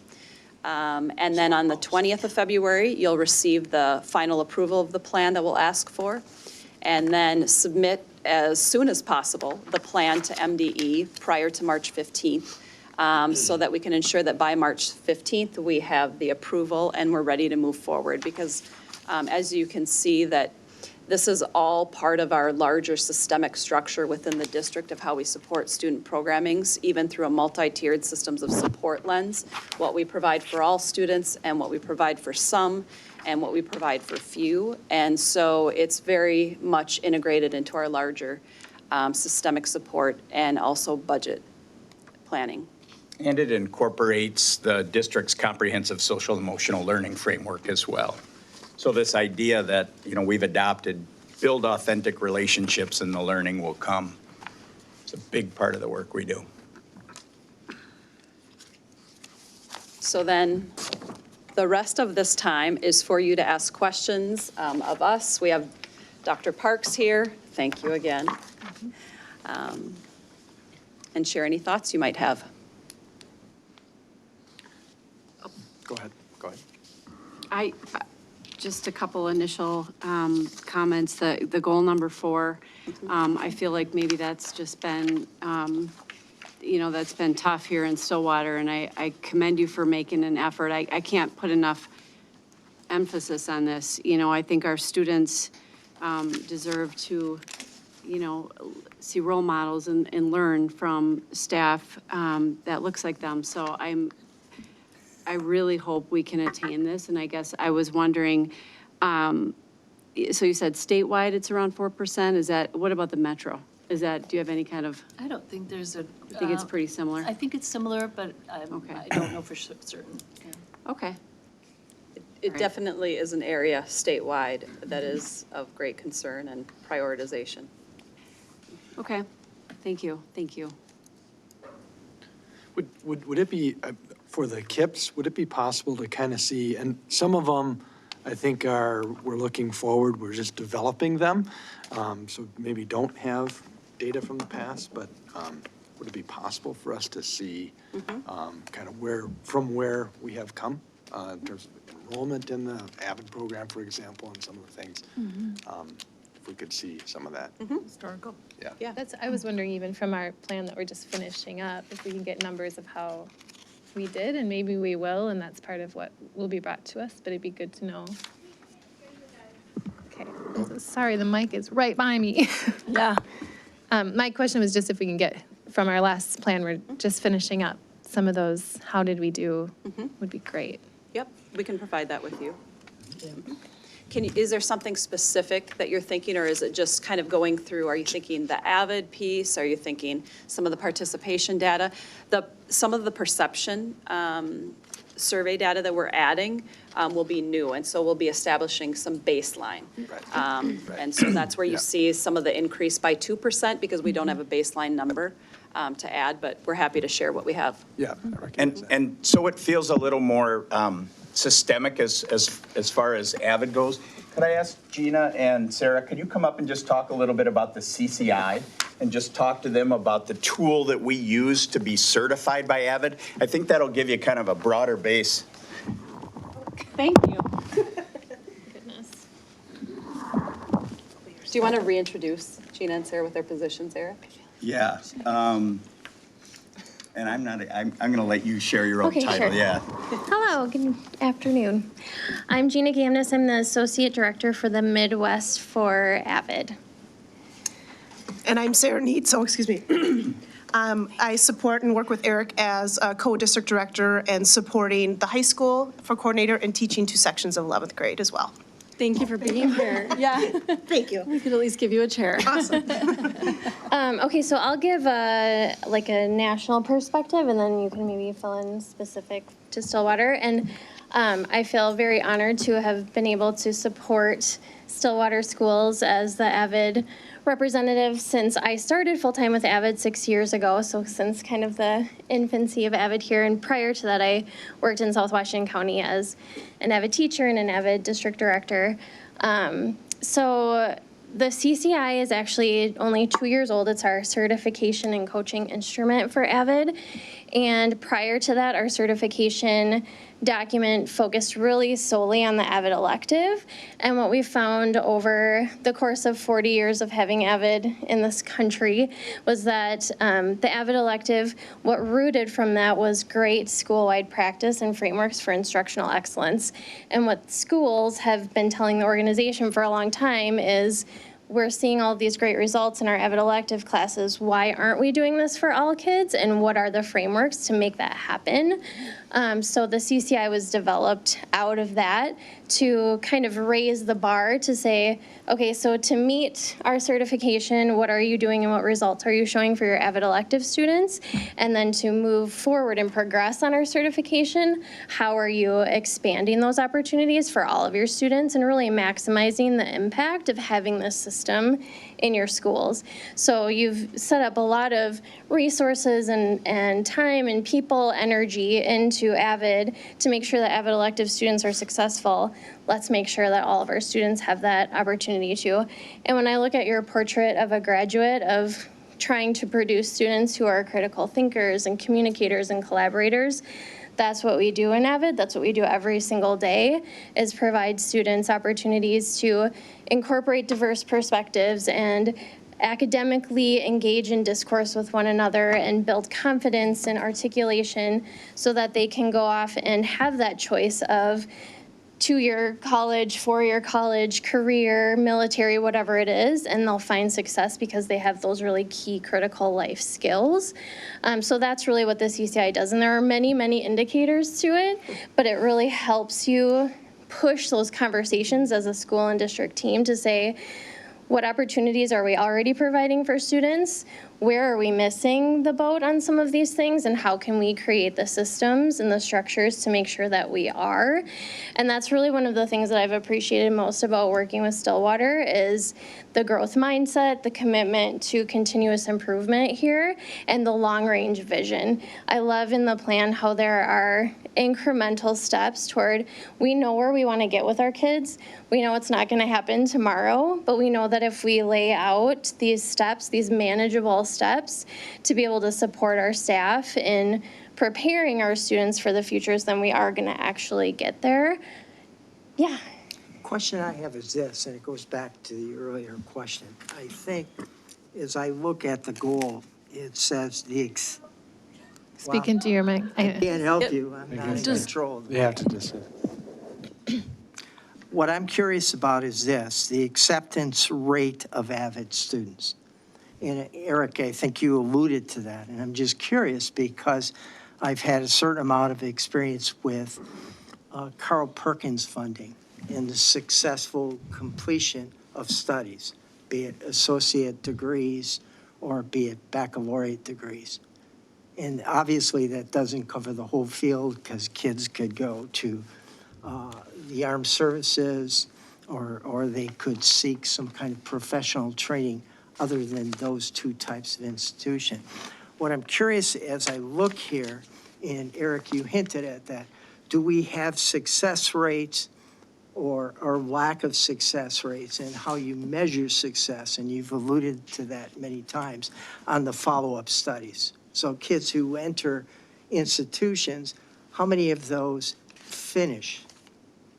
And then on the 20th of February, you'll receive the final approval of the plan that we'll ask for, and then submit as soon as possible the plan to MDE prior to March 15th, so that we can ensure that by March 15th, we have the approval and we're ready to move forward. Because as you can see, that this is all part of our larger systemic structure within the district of how we support student programmings, even through a multi-tiered systems of support lens, what we provide for all students and what we provide for some and what we provide for few. And so it's very much integrated into our larger systemic support and also budget planning. And it incorporates the district's comprehensive social emotional learning framework as well. So this idea that, we've adopted, build authentic relationships and the learning will come. It's a big part of the work we do. So then the rest of this time is for you to ask questions of us. We have Dr. Parks here. Thank you again. And share any thoughts you might have. Go ahead. Just a couple initial comments. The goal number 4, I feel like maybe that's just been, that's been tough here in Stillwater, and I commend you for making an effort. I can't put enough emphasis on this. I think our students deserve to, see role models and learn from staff that looks like them. So I really hope we can attain this, and I guess I was wondering, so you said statewide it's around 4%, what about the metro? Do you have any kind of? I don't think there's a. I think it's pretty similar. I think it's similar, but Okay. I don't know for certain. Okay. It Right. definitely is an area statewide that is of great concern and prioritization. Okay. Thank you. Would it be, for the KIPS, would it be possible to kind of see, and some of them, I think we're looking forward, we're just developing them, so maybe don't have data from the past, but would it be possible for us to see kind of where we have come in terms of enrollment in the AVID program, for example, and some of the things if we could see some of that. Historical. Yeah. I was wondering even from our plan that we're just finishing up, if we can get numbers of how we did, and maybe we will, and that's part of what will be brought to us, but it'd be good to know. Okay, sorry, the mic is right by me. Yeah. My question was just if we can get, from our last plan, we're just finishing up, some of those, how did we do, would be great. Yep, we can provide that with you. Is there something specific that you're thinking, or is it just kind of going through, are you thinking the AVID piece? Are you thinking some of the participation data? Some of the perception survey data that we're adding will be new, and so we'll be establishing some baseline. And so that's where you see some of the increase by 2%, because we don't have a baseline number to add, but we're happy to share what we have. Yeah. I recognize that. And so it feels a little more systemic as far as AVID goes. Could I ask Gina and Sarah, could you come up and just talk a little bit about the CCI and just talk to them about the tool that we use to be certified by AVID? I think that'll give you kind of a broader base. Thank you. Goodness. Do you want to reintroduce Gina and Sarah with their positions, Eric? Yeah. And I'm going to let you share your own Okay, title. sure. Yeah. Hello, good afternoon. I'm Gina Gamness. I'm the Associate Director for the Midwest for AVID. And I'm Sarah Neat, excuse me. I support and work with Eric as a co-district director and supporting the high school for coordinator and teaching 2 sections of 11th grade as well. Thank you for being here. Yeah. Thank you. We could at least give you a chair. Awesome. Okay, so I'll give a national perspective, and then you can maybe fill in specific to Stillwater. And I feel very honored to have been able to support Stillwater Schools as the AVID representative since I started full-time with AVID 6 years ago, so since kind of the infancy of AVID here. And prior to that, I worked in South Washington County as an AVID teacher and an AVID district director. So the CCI is actually only 2 years old. It's our certification and coaching instrument for AVID. And prior to that, our certification document focused really solely on the AVID elective. And what we found over the course of 40 years of having AVID in this country was that the AVID elective, what rooted from that was great school-wide practice and frameworks for instructional excellence. And what schools have been telling the organization for a long time is, we're seeing all these great results in our AVID elective classes. Why aren't we doing this for all kids? And what are the frameworks to make that happen? So the CCI was developed out of that to kind of raise the bar to say, okay, so to meet our certification, what are you doing and what results are you showing for your AVID elective students? And then to move forward and progress on our certification, how are you expanding those opportunities for all of your students and really maximizing the impact of having this system in your schools? So you've set up a lot of resources and time and people, energy into AVID to make sure that AVID elective students are successful. Let's make sure that all of our students have that opportunity to. And when I look at your portrait of a graduate of trying to produce students who are critical thinkers and communicators and collaborators, that's what we do in AVID. That's what we do every single day, is provide students opportunities to incorporate diverse perspectives and academically engage in discourse with one another and build confidence and articulation so that they can go off and have that choice of 2-year college, 4-year college, career, military, whatever it is, and they'll find success because they have those really key critical life skills. So that's really what the CCI does. And there are many, many indicators to it, but it really helps you push those conversations as a school and district team to say, what opportunities are we already providing for students? Where are we missing the boat on some of these things? And how can we create the systems and the structures to make sure that we are? And that's really one of the things that I've appreciated most about working with Stillwater is the growth mindset, the commitment to continuous improvement here, and the long-range vision. I love in the plan how there are incremental steps toward, we know where we want to get with our kids. We know it's not going to happen tomorrow, but we know that if we lay out these steps, these manageable steps to be able to support our staff in preparing our students for the futures, then we are going to actually get there. Yeah. question I have is this, and it goes back to the earlier question. I think as I look at the goal, it says Speak into your mic. I can't help you, I'm not in control. They have to just. What I'm curious about is this, the acceptance rate of AVID students. And Eric, I think you alluded to that, and I'm just curious because I've had a certain amount of experience with Carl Perkins funding and the successful completion of studies, be it associate degrees or be it baccalaureate degrees. And obviously, that doesn't cover the whole field because kids could go to the armed services or they could seek some kind of professional training other than those two types of institution. What I'm curious as I look here, and Eric, you hinted at that, do we have success rates or lack of success rates and how you measure success? And you've alluded to that many times on the follow-up studies. So kids who enter institutions, how many of those finish?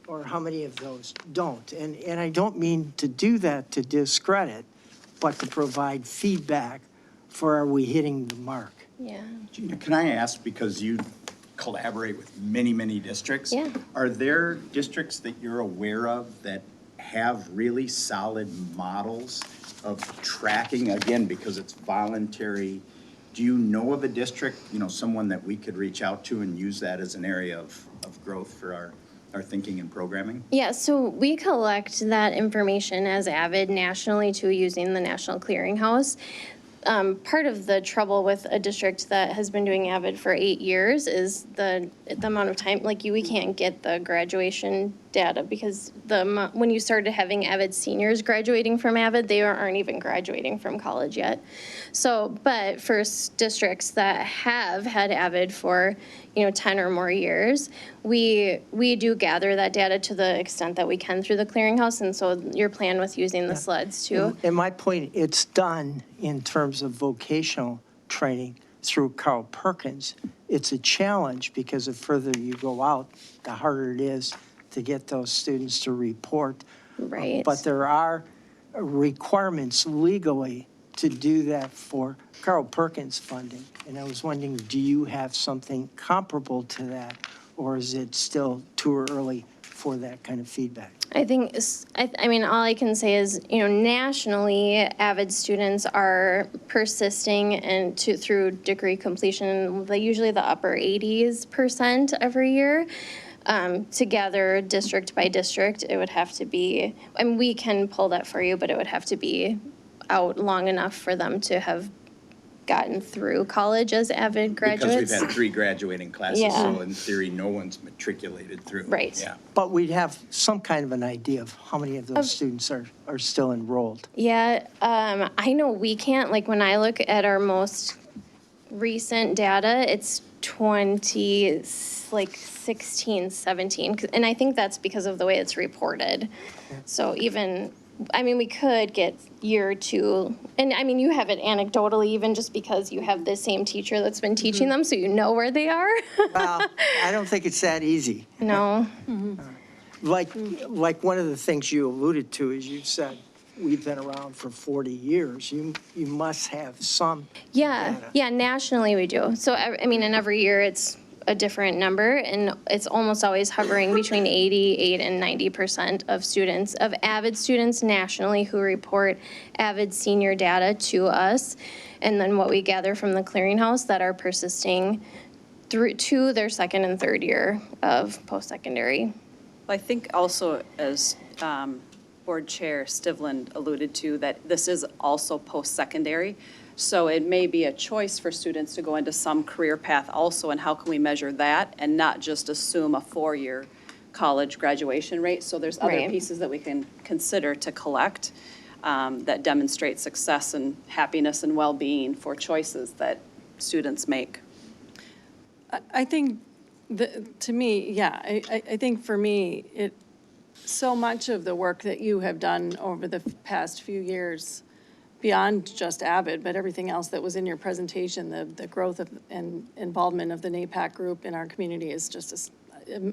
Or how many of those don't? And I don't mean to do that to discredit, but to provide feedback for are we hitting the mark? Yeah. Gina, can I ask, because you collaborate with many, many districts? Yeah. Are there districts that you're aware of that have really solid models of tracking, again, because it's voluntary? Do you know of a district, someone that we could reach out to and use that as an area of growth for our thinking and programming? Yeah, so we collect that information as AVID nationally too, using the National Clearinghouse. Part of the trouble with a district that has been doing AVID for 8 years is the amount of time, we can't get the graduation data because when you started having AVID seniors graduating from AVID, they aren't even graduating from college yet. So, but for districts that have had AVID for 10 or more years, we do gather that data to the extent that we can through the clearinghouse, and so your plan with using the sleds too. And my point, it's done in terms of vocational training through Carl Perkins. It's a challenge because the further you go out, the harder it is to get those students to report. Right. But there are requirements legally to do that for Carl Perkins funding. And I was wondering, do you have something comparable to that, or is it still too early for that kind of feedback? I think, I mean, all I can say is, nationally, AVID students are persisting and through degree completion, usually the upper 80% every year. Together, district by district, it would have to be, we can pull that for you, but it would have to be out long enough for them to have gotten through college as AVID graduates. Because we've had 3 graduating classes, Yeah. so in theory, no one's matriculated through. Right. Yeah. But we'd have some kind of an idea of how many of those students are still enrolled. Yeah, I know we can't, when I look at our most recent data, it's 16, 17, and I think that's because of the way it's reported. So even, we could get year 2, and you have it anecdotally even just because you have the same teacher that's been teaching them, so you know where they are. Well, I don't think it's that easy. No. Like one of the things you alluded to is you said, we've been around for 40 years. You must have some data. Yeah, nationally we do. So, and every year it's a different number, and it's almost always hovering between 88 and 90% of students, of AVID students nationally who report AVID senior data to us, and then what we gather from the clearinghouse that are persisting through to their second and third year of post-secondary. I think also, as Board Chair Stivland alluded to, that this is also post-secondary. So it may be a choice for students to go into some career path also, and how can we measure that and not just assume a 4-year college graduation rate? So there's other Right. pieces that we can consider to collect that demonstrate success and happiness and well-being for choices that students make. I think, to me, yeah, I think for me, so much of the work that you have done over the past few years, beyond just AVID, but everything else that was in your presentation, the growth of and involvement of the NAPAC group in our community is just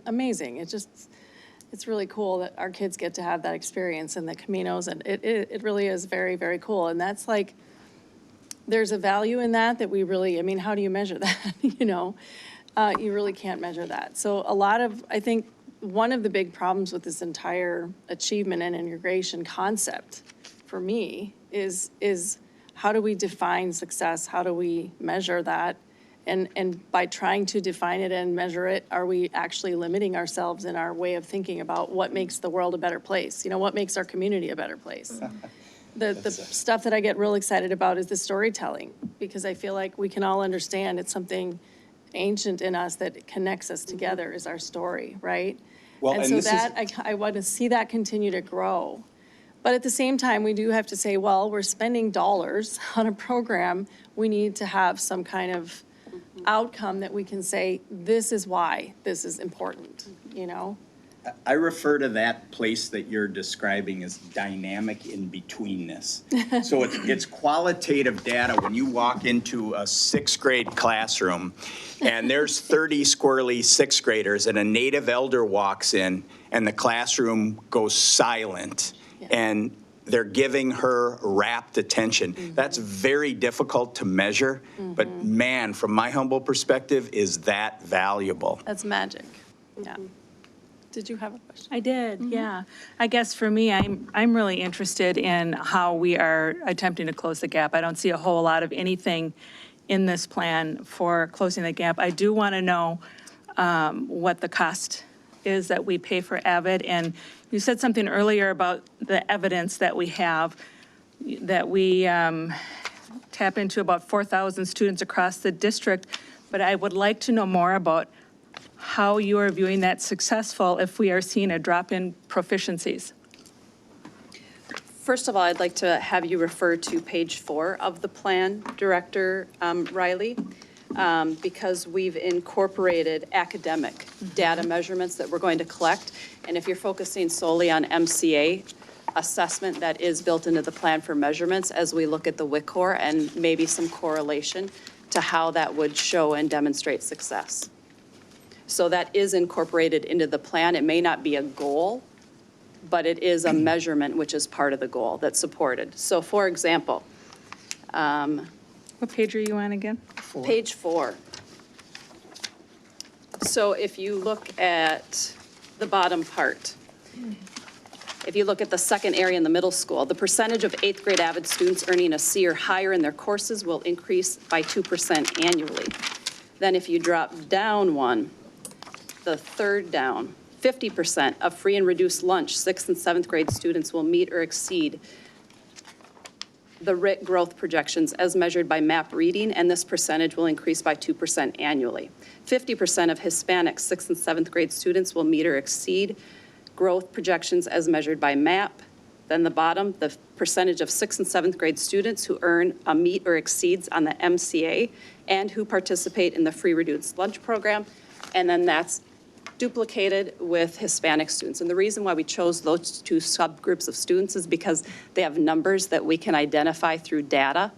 amazing. It's it's really cool that our kids get to have that experience in the Caminos, and it really is very, very cool. And that's like, there's a value in that we really, I mean, how do you measure that, you know? You really can't measure that. So a lot of, I think, one of the big problems with this entire achievement and integration concept, for me, is how do we define success? How do we measure that? And by trying to define it and measure it, are we actually limiting ourselves in our way of thinking about what makes the world a better place? You know, what makes our community a better place? The stuff that I get real excited about is the storytelling, because I feel like we can all understand it's something ancient in us that connects us together is our story, right? Well, And and so this is- that, I want to see that continue to grow. But at the same time, we do have to say, well, we're spending dollars on a program. We need to have some kind of outcome that we can say, this is why this is important, you know? I refer to that place that you're describing as dynamic in-betweenness. So it's qualitative data when you walk into a sixth grade classroom and there's 30 squirrely sixth graders and a native elder walks in and the classroom goes silent and they're giving her rapt attention. That's very difficult to measure, but man, from my humble perspective, is that valuable. That's magic, yeah. Did you have a question? I did, yeah. I guess for me, I'm really interested in how we are attempting to close the gap. I don't see a whole lot of anything in this plan for closing the gap. I do want to know what the cost is that we pay for AVID. And you said something earlier about the evidence that we have, that we tap into about 4,000 students across the district. But I would like to know more about how you are viewing that successful if we are seeing a drop in proficiencies. First of all, I'd like to have you refer to page 4 of the plan, Director Riley, because we've incorporated academic data measurements that we're going to collect. And if you're focusing solely on MCA assessment, that is built into the plan for measurements as we look at the WICOR and maybe some correlation to how that would show and demonstrate success. So that is incorporated into the plan. It may not be a goal, but it is a measurement, which is part of the goal that's supported. So for example, What page are you on again? page 4. So if you look at the bottom part, if you look at the second area in the middle school, the percentage of 8th grade AVID students earning a C or higher in their courses will increase by 2% annually. Then if you drop down one, the third down, 50% of free and reduced lunch 6th and 7th grade students will meet or exceed the RIT growth projections as measured by MAP reading, and this percentage will increase by 2% annually. 50% of Hispanic 6th and 7th grade students will meet or exceed growth projections as measured by MAP. Then the bottom, the percentage of 6th and 7th grade students who earn a meet or exceeds on the MCA and who participate in the free reduced lunch program. And then that's duplicated with Hispanic students. And the reason why we chose those two subgroups of students is because they have numbers that we can identify through data.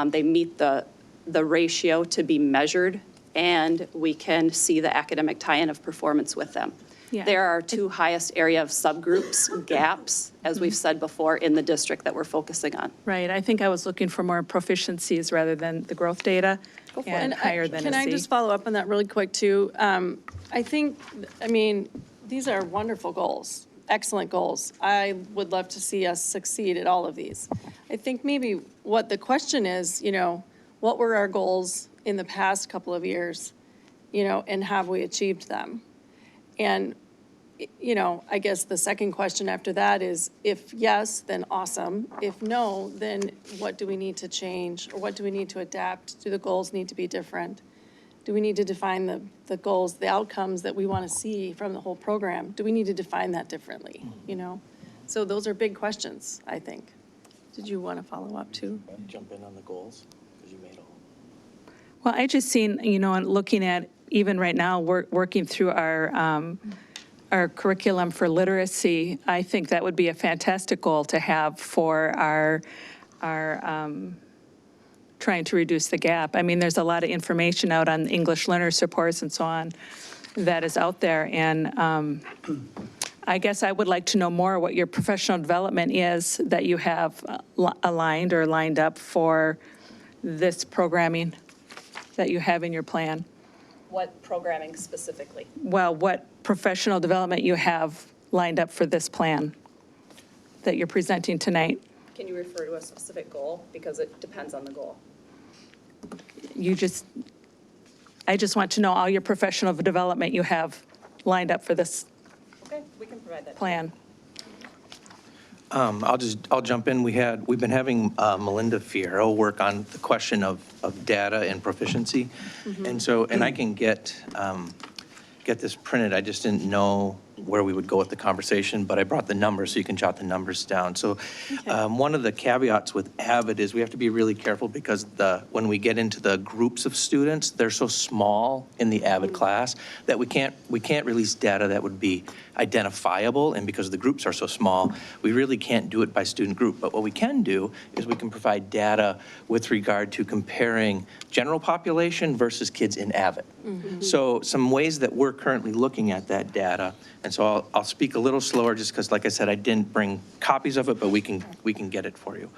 They meet the ratio to be measured, and we can see the academic tie-in of performance with them. Yeah. There are two highest area of subgroups, gaps, as we've said before, in the district that we're focusing on. Right, I think I was looking for more proficiencies rather than the growth data and higher than a C. Can I just follow up on that really quick, too? I think, I mean, these are wonderful goals, excellent goals. I would love to see us succeed at all of these. I think maybe what the question is, you know, what were our goals in the past couple of years, you know, and have we achieved them? And, you know, I guess the second question after that is, if yes, then awesome. If no, then what do we need to change, or what do we need to adapt? Do the goals need to be different? Do we need to define the goals, the outcomes that we want to see from the whole program? Do we need to define that differently, you know? So those are big questions, I think. Did you want to follow up, too? Jump in on the goals, because you made all. Well, I just seen, you know, and looking at, even right now, working through our curriculum for literacy, I think that would be a fantastic goal to have for our trying to reduce the gap. I mean, there's a lot of information out on English learner supports and so on that is out there, and I guess I would like to know more what your professional development is that you have aligned or lined up for this programming that you have in your plan. What programming specifically? Well, what professional development you have lined up for this plan that you're presenting tonight. Can you refer to a specific goal? Because it depends on the goal. I just want to know all your professional development you have lined up for this Okay, we can provide that. plan. I'll jump in. We've been having Melinda Fierro work on the question of data and proficiency. And I can get this printed. I just didn't know where we would go with the conversation, but I brought the numbers so you can jot the numbers down. So one of the caveats with AVID is we have to be really careful because when we get into the groups of students, they're so small in the AVID class that we can't release data that would be identifiable, and because the groups are so small, we really can't do it by student group. But what we can do is we can provide data with regard to comparing general population versus kids in AVID. So some ways that we're currently looking at that data, and so I'll speak a little slower just because, like I said, I didn't bring copies of it, but we can get it for you.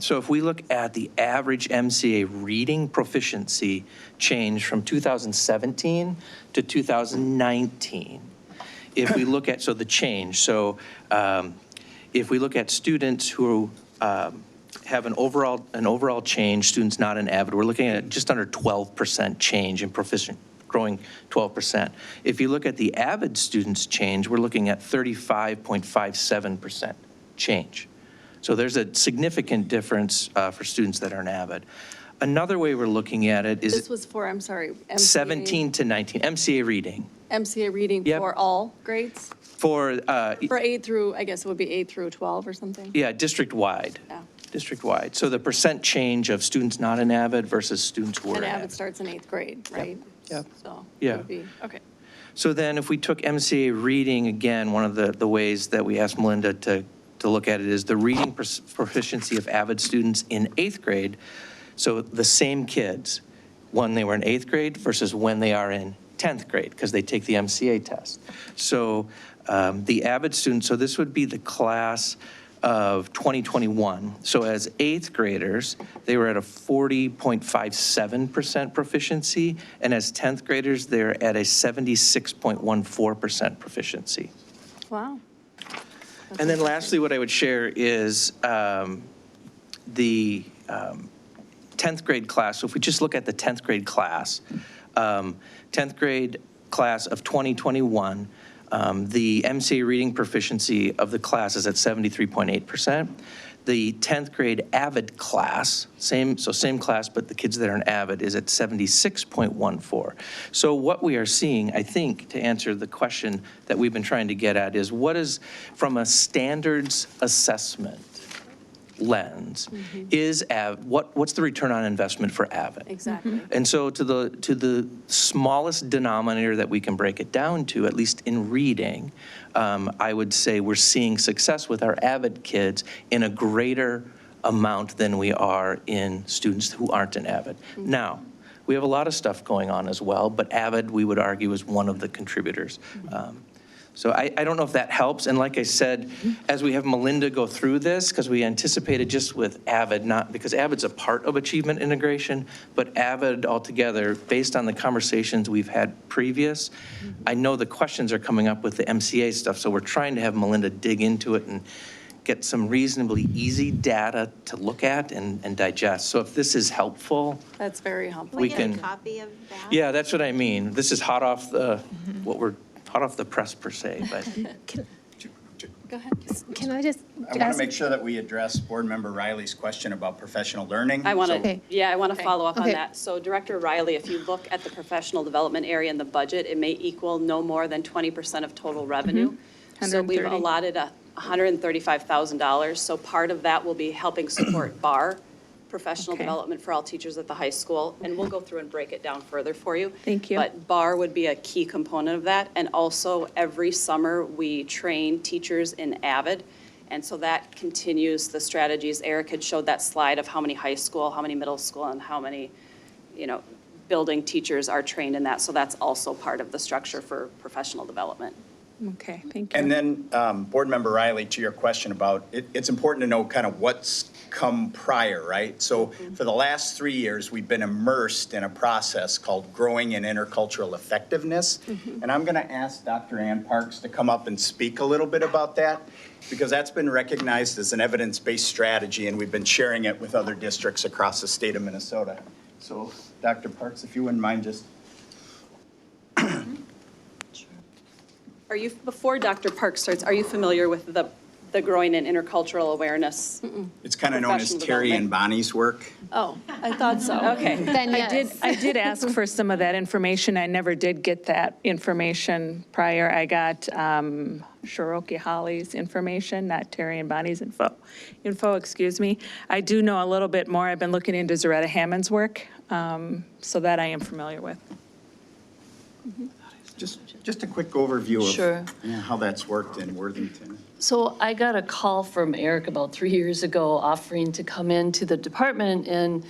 So if we look at the average MCA reading proficiency change from 2017 to 2019, if we look at, so the change, so if we look at students who have an overall change, students not in AVID, we're looking at just under 12% change in proficient, growing 12%. If you look at the AVID students' change, we're looking at 35.57% change. So there's a significant difference for students that are in AVID. Another way we're looking at it is This was for, I'm sorry, MCA. 17 to 19, MCA reading. MCA reading Yep. for all grades? For, For 8 through, I guess it would be 8 through 12 or something? yeah, district-wide. Yeah. District-wide. So the percent change of students not in AVID versus students who are And in AVID AVID. starts in 8th grade, right? Yep. So. it Yeah. would be- Okay. So then if we took MCA reading, again, one of the ways that we asked Melinda to look at it is the reading proficiency of AVID students in 8th grade. So the same kids, when they were in 8th grade versus when they are in 10th grade, because they take the MCA test. So the AVID students, so this would be the class of 2021. So as 8th graders, they were at a 40.57% proficiency, and as 10th graders, they're at a 76.14% proficiency. Wow. And then lastly, what I would share is the 10th grade class. So if we just look at the 10th grade class, 10th grade class of 2021, the MCA reading proficiency of the class is at 73.8%. The 10th grade AVID class, same class, but the kids that are in AVID is at 76.14. So what we are seeing, I think, to answer the question that we've been trying to get at is what is, from a standards assessment lens, is what's the return on investment for AVID? Exactly. And so to the smallest denominator that we can break it down to, at least in reading, I would say we're seeing success with our AVID kids in a greater amount than we are in students who aren't in AVID. Now, we have a lot of stuff going on as well, but AVID, we would argue, is one of the contributors. So I don't know if that helps. And like I said, as we have Melinda go through this, because we anticipated just with AVID, not because AVID's a part of achievement integration, but AVID altogether, based on the conversations we've had previous, I know the questions are coming up with the MCA stuff. So we're trying to have Melinda dig into it and get some reasonably easy data to look at and digest. So if this is helpful, That's very helpful. we can. Copy of that? Yeah, that's what I mean. This is hot off the, hot off the press per se, but. Go ahead. Can I just I want to ask? make sure that we address Board Member Riley's question about professional learning. I want So- to, I want to follow up on Okay. that. So Director Riley, if you look at the professional development area in the budget, it may equal no more than 20% of total revenue. So we've 130. allotted $135,000. So part of that will be helping support BAR, professional Okay. development for all teachers at the high school. And we'll go through and break it down further for you. Thank you. But BAR would be a key component of that. And also, every summer, we train teachers in AVID. And so that continues the strategies. Eric had showed that slide of how many high school, how many middle school, and how many, building teachers are trained in that. So that's also part of the structure for professional development. Okay, thank you. And then, Board Member Riley, to your question about, it's important to know kind of what's come prior, right? So for the last 3 years, we've been immersed in a process called Growing in Intercultural Effectiveness. And I'm going to ask Dr. Ann Parks to come up and speak a little bit about that, because that's been recognized as an evidence-based strategy, and we've been sharing it with other districts across the state of Minnesota. So, Dr. Parks, if you wouldn't mind just. Are you, before Dr. Park starts, are you familiar with the Growing in Intercultural Awareness? It's kind of known as Professional Terry and development. Bonnie's work. Oh, I thought so. Okay. Then yes. I did ask for some of that information. I never did get that information prior. I got Cherokee Holly's information, not Terry and Bonnie's info, excuse me. I do know a little bit more. I've been looking into Zaretta Hammond's work, so that I am familiar with. Just a quick overview of Sure. how that's worked in Worthington. So I got a call from Eric about 3 years ago offering to come into the department and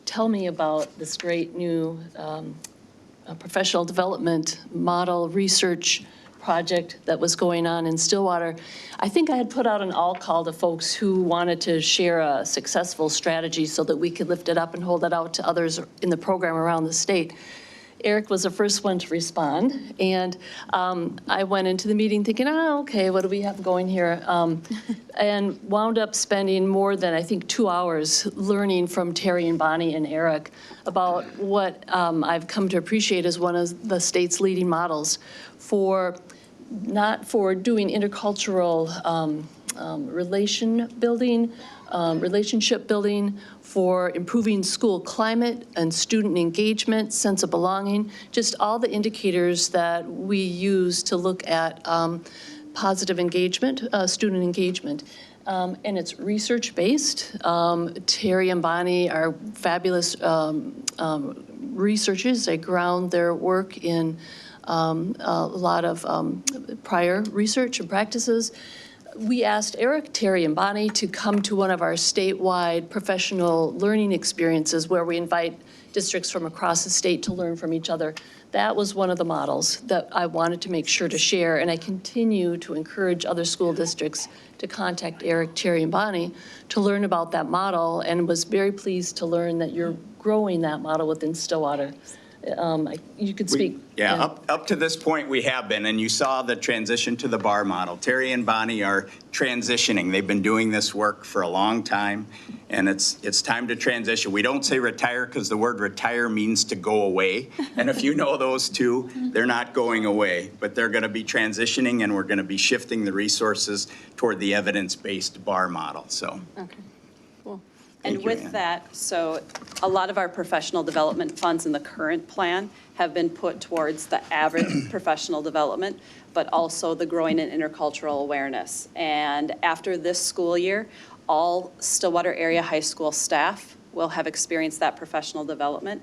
tell me about this great new professional development model research project that was going on in Stillwater. I think I had put out an all call to folks who wanted to share a successful strategy so that we could lift it up and hold it out to others in the program around the state. Eric was the first one to respond, and I went into the meeting thinking, okay, what do we have going here? And wound up spending more than, I think, 2 hours learning from Terry and Bonnie and Eric about what I've come to appreciate as one of the state's leading models for, not for doing intercultural relationship building, for improving school climate and student engagement, sense of belonging, just all the indicators that we use to look at positive engagement, student engagement. And it's research-based. Terry and Bonnie are fabulous researchers. They ground their work in a lot of prior research and practices. We asked Eric, Terry, and Bonnie to come to one of our statewide professional learning experiences where we invite districts from across the state to learn from each other. That was one of the models that I wanted to make sure to share, and I continue to encourage other school districts to contact Eric, Terry, and Bonnie to learn about that model, and was very pleased to learn that you're growing that model within Stillwater. You could speak. Up to this point, we have been, and you saw the transition to the bar model. Terry and Bonnie are transitioning. They've been doing this work for a long time, and it's time to transition. We don't say retire because the word retire means to go away, and if you know those two, they're not going away, but they're going to be transitioning, and we're going to be shifting the resources toward the evidence-based bar model, so. Okay, cool. And with that, so a lot of our professional development funds in the current plan have been put towards the AVID professional development, but also the Growing in Intercultural Awareness. And after this school year, all Stillwater area high school staff will have experienced that professional development,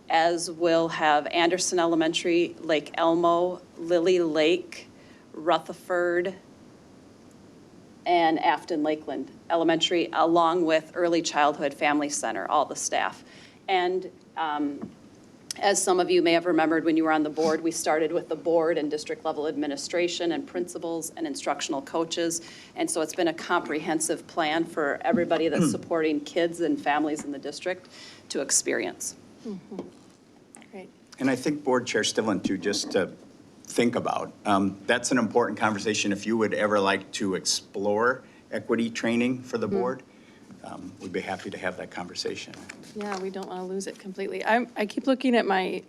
as will have Anderson Elementary, Lake Elmo, Lily Lake, Rutherford, and Afton Lakeland Elementary, along with Early Childhood Family Center, all the staff. And as some of you may have remembered when you were on the board, we started with the board and district level administration and principals and instructional coaches. And so it's been a comprehensive plan for everybody that's supporting kids and families in the district to experience. Great. And I think Board Chair Stivlin, too, just to think about, that's an important conversation. If you would ever like to explore equity training for the board, we'd be happy to have that conversation. Yeah, we don't want to lose it completely. I keep looking at my,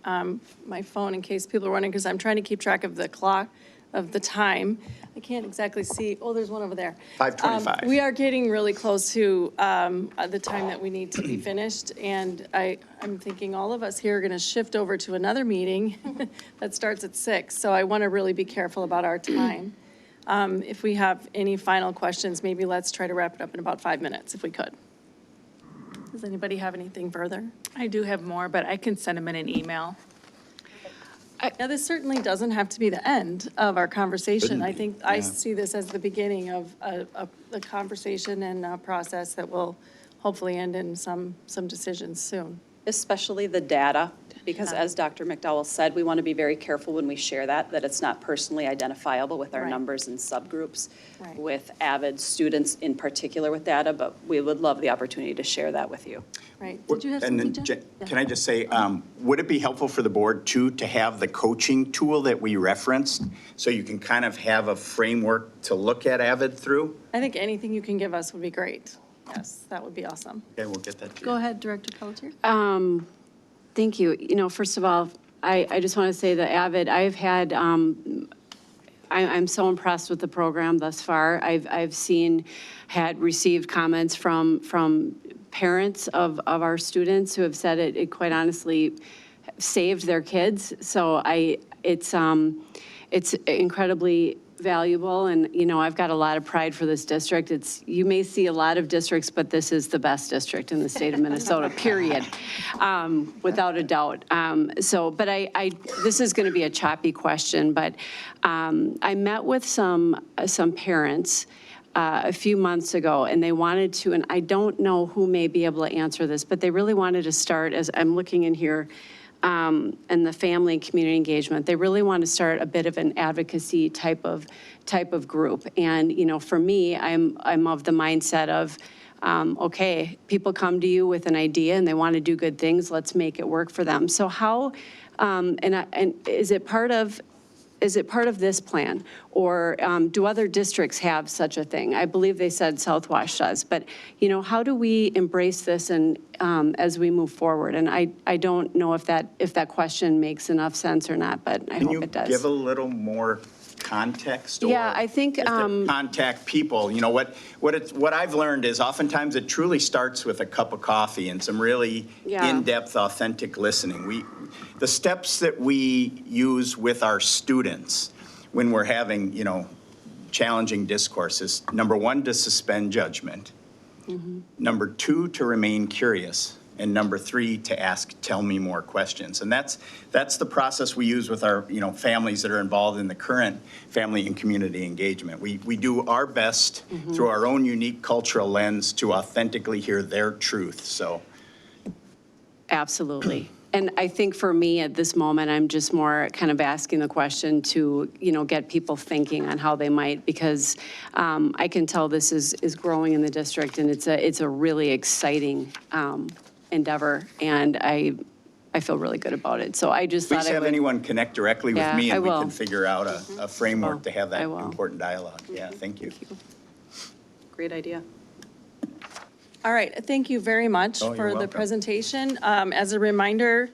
my phone in case people are wondering, because I'm trying to keep track of the clock, of the time. I can't exactly see, oh, there's one over there. 5:25. We are getting really close to the time that we need to be finished, and I'm thinking all of us here are going to shift over to another meeting that starts at 6, so I want to really be careful about our time. If we have any final questions, maybe let's try to wrap it up in about 5 minutes, if we could. Does anybody have anything further? I do have more, but I can send them in an email. Yeah, this certainly doesn't have to be the end of our conversation. Shouldn't I be, think, I yeah. see this as the beginning of a conversation and a process that will hopefully end in some decisions soon. Especially the data Because as Dr. McDowell said, we want to be very careful when we share that it's not personally identifiable with our Right. numbers and subgroups, Right. with AVID students in particular with data, but we would love the opportunity to share that with you. Right. Did you have And something, then, Jen? Can I just say, would it be helpful for the board too, to have the coaching tool that we referenced? So you can kind of have a framework to look at AVID through? I think anything you can give us would be great. Yes, that would be awesome. Okay, we'll get that to you. Go ahead, Director Pelletier. Thank you. You know, first of all, I just want to say that AVID, I've had, I'm so impressed with the program thus far. I've received comments from parents of our students who have said it quite honestly saved their kids. So it's incredibly valuable, and, you know, I've got a lot of pride for this district. You may see a lot of districts, but this is the best district in the state of Minnesota, period, without a doubt. But this is going to be a choppy question, but I met with some parents a few months ago, and they wanted to, and I don't know who may be able to answer this, but they really wanted to start, as I'm looking in here, and the family and community engagement, they really want to start a bit of an advocacy type of group. And, you know, for me, I'm of the mindset of, okay, people come to you with an idea and they want to do good things, let's make it work for them. So how, and is it part of this plan, or do other districts have such a thing? I believe they said Southwash does, but, you know, how do we embrace this and as we move forward? And I don't know if that question makes enough sense or not, but I hope it does. Can you give a little more context? Yeah, I think just to contact people. You know, what I've learned is oftentimes it truly starts with a cup of coffee and some really in-depth, authentic listening. The steps that we use with our students when we're having, you know, challenging discourses, number one, to suspend judgment. Mm-hmm. Number two, to remain curious. And number three, to ask, tell me more questions. And that's the process we use with our, you know, families that are involved in the current family and community engagement. We do our best through our own unique cultural lens to authentically hear their truth, so. Absolutely. And I think for me at this moment, I'm just more kind of asking the question to, you know, get people thinking on how they might, because I can tell this is growing in the district, and it's a really exciting endeavor, and I feel really good about it. So I just thought I would. Please have anyone connect directly with me, and we can figure out a framework to have that important dialogue. Yeah, thank you. Great idea. All right, thank you very much Oh, you're for the welcome. presentation. As a reminder,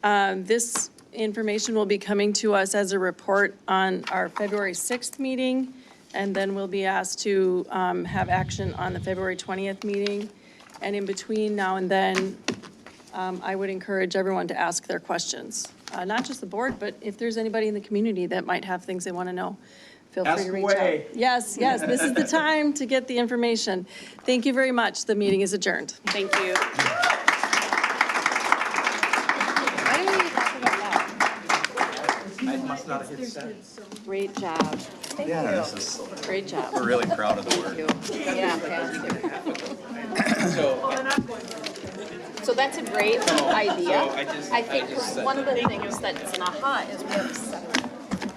this information will be coming to us as a report on our February 6th meeting, and then we'll be asked to have action on the February 20th meeting. And in between now and then, I would encourage everyone to ask their questions. Not just the board, but if there's anybody in the community that might have things they want to know, feel free to reach out. Yes, this is the time to get the information. Thank you very much. The meeting is adjourned. Thank you. Great job. Yeah, this is, Great job. we're really proud of the work. Yeah, So that's a great idea. I think one of the things that's an aha is we have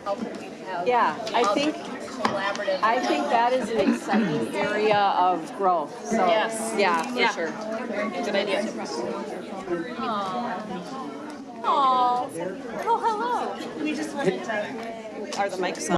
how can we have I think collaborative. that is an exciting area of growth. So, Yes. yeah, Yeah. for sure. Good idea. Oh, hello. We just wanted to. Are the mics on?